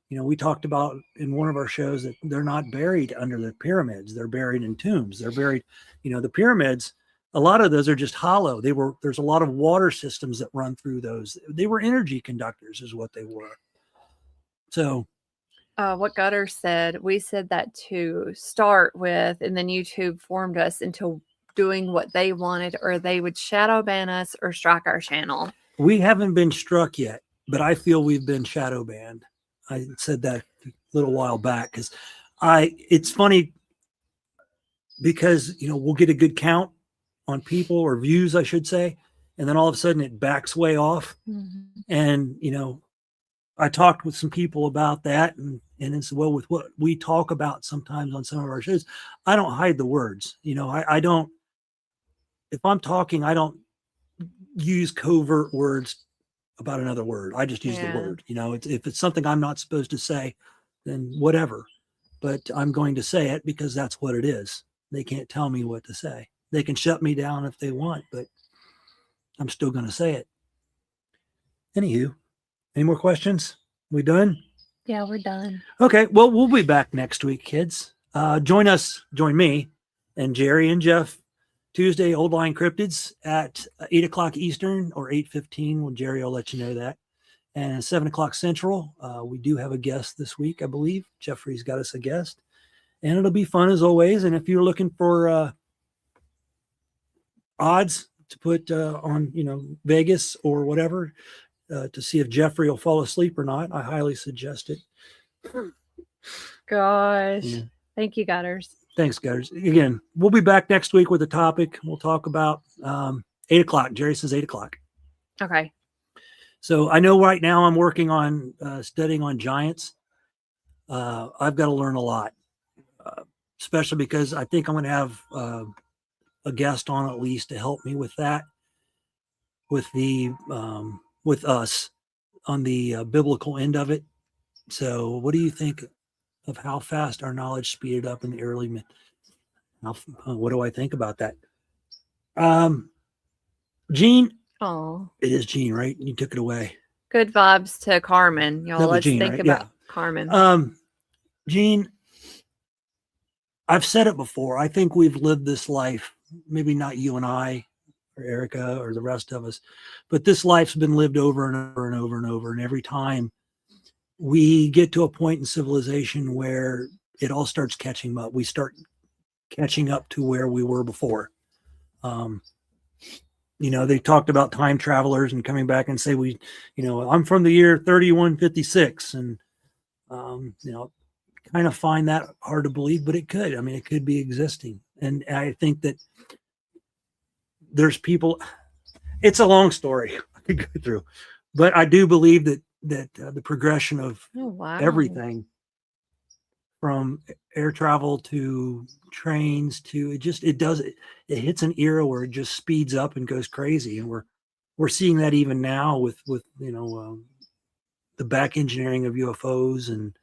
we talked about in one of our shows that they're not buried under the pyramids. They're buried in tombs. They're buried, the pyramids, a lot of those are just hollow. There's a lot of water systems that run through those. They were energy conductors is what they were. So what Gutter said, we said that to start with, and then YouTube formed us into doing what they wanted, or they would shadow ban us or strike our channel. We haven't been struck yet, but I feel we've been shadow banned. I said that a little while back because it's funny because, we'll get a good count on people or views, I should say. And then all of a sudden it backs way off. Mm-hmm. And, I talked with some people about that and it's well with what we talk about sometimes on some of our shows. I don't hide the words, I don't, if I'm talking, I don't use covert words about another word. I just use the word, if it's something I'm not supposed to say, then whatever, but I'm going to say it because that's what it is. They can't tell me what to say. They can shut me down if they want, but I'm still going to say it. Anywho, any more questions? We done? Yeah, we're done. Okay. Well, we'll be back next week, kids. Join me and Jerry and Jeff Tuesday, Old Line Cryptids at 8 o'clock Eastern or 8:15. Well, Jerry will let you know that. And 7 o'clock Central. We do have a guest this week, I believe. Jeffrey's got us a guest. And it'll be fun as always. And if you're looking for odds to put on, Vegas or whatever, to see if Jeffrey will fall asleep or not, I highly suggest it. Gosh. Yeah. Thank you, Gutters. Thanks, guys. Again, we'll be back next week with a topic. We'll talk about 8 o'clock. Jerry says 8 o'clock. Okay. So I know right now I'm working on studying on giants. I've got to learn a lot, especially because I think I'm going to have a guest on at least to help me with that, with us on the biblical end of it. So what do you think of how fast our knowledge speeded up in the early what do I think about that? Gene. Oh, it is Gene, right? You took it away. Good vibes to Carmen. Y'all, let's Gene, think right? About Carmen. Gene, I've said it before. I think we've lived this life, maybe not you and I or Erica or the rest of us, but this life's been lived over and over and over and over. And every time we get to a point in civilization where it all starts catching up, we start catching up to where we were before. They talked about time travelers and coming back and say, I'm from the year 3156. And, kind of find that hard to believe, but it could. I mean, it could be existing. And I think that there's people, it's a long story I could go through, but I do believe that the progression of everything from air travel to trains to it hits an era where it just speeds up and goes crazy. And we're seeing that even now with the back engineering of UFOs and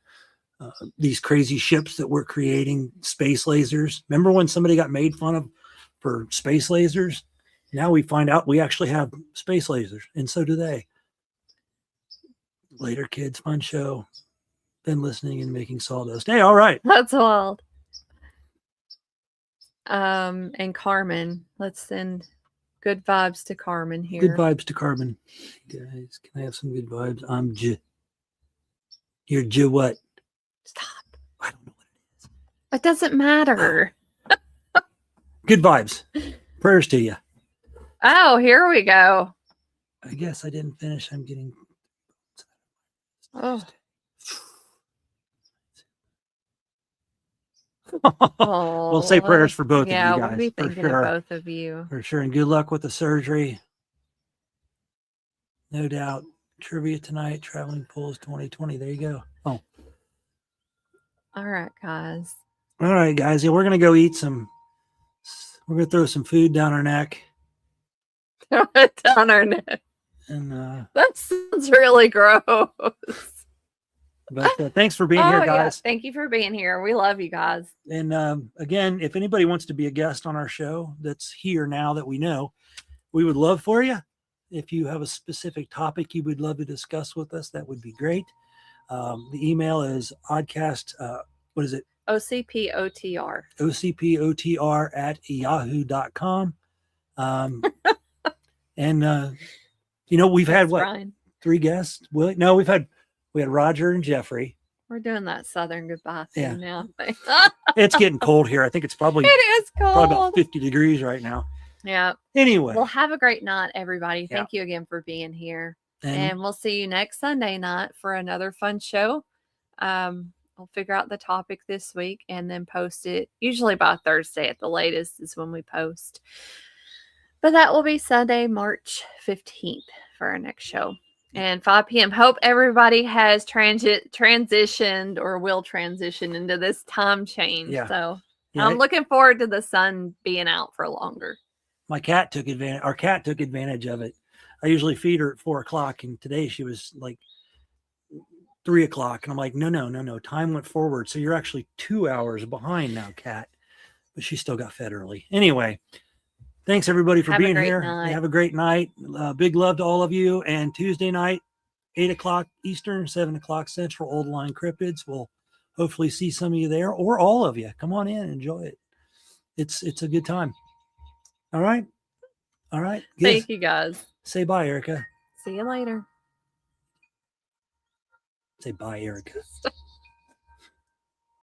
these crazy ships that we're creating, space lasers. Remember when somebody got made fun of for space lasers? Now we find out we actually have space lasers, and so do they. Later, kids. Fun show. Been listening and making sawdust. Hey, all right. That's wild. And Carmen, let's send good vibes to Carmen here. Good vibes to Carmen. Guys, can I have some good vibes? I'm J. You're J what? Stop. I don't know what it is. It doesn't matter. Good vibes. Prayers to you. Oh, here we go. I guess I didn't finish. I'm getting. Oh. We'll say prayers for both of Yeah, you we'll guys be for thinking sure. of both of you. For sure. And good luck with the surgery. No doubt. Trivia tonight, traveling pools 2020. There you go. Oh. All right, guys. All right, guys. Yeah, we're gonna go eat some. We're gonna throw some food down our neck. Down our neck. And That sounds really gross. but thanks for being here, guys. Thank you for being here. We love you guys. And again, if anybody wants to be a guest on our show that's here now that we know, we would love for you. If you have a specific topic you would love to discuss with us, that would be great. The email is oddcast. What is it? OCPOTR. OCPOTR@yahoo.com. And we've had what? Ryan. 3 guests? Well, no, we had Roger and Jeffrey. We're doing that Southern goodbye thing now. It's getting cold here. I think it's probably It is cold. probably about 50 degrees right now. Yeah. Anyway. Well, have a great night, everybody. Thank you again for being here. And we'll see you next Sunday night for another fun show. We'll figure out the topic this week and then post it. Usually by Thursday at the latest is when we post. But that will be Sunday, March 15th for our next show. And 5 p.m. Hope everybody has transitioned or will transition into this time change. Yeah. So Yeah, I'm looking forward to the sun being out for longer. my cat took advantage. Our cat took advantage of it. I usually feed her at 4 o'clock, and today she was like 3 o'clock, and I'm like, no. Time went forward, so you're actually 2 hours behind now, cat. But she still got fed early. Anyway, thanks everybody for being here. Have a great night. Big love to all of you. And Tuesday night, 8 o'clock Eastern, 7 o'clock Central, Old Line Cryptids. We'll hopefully see some of you there, or all of you. Come on in, enjoy it. It's a good time. All right. Thank you, guys. Say bye, Erica. See you later. Say bye, Erica.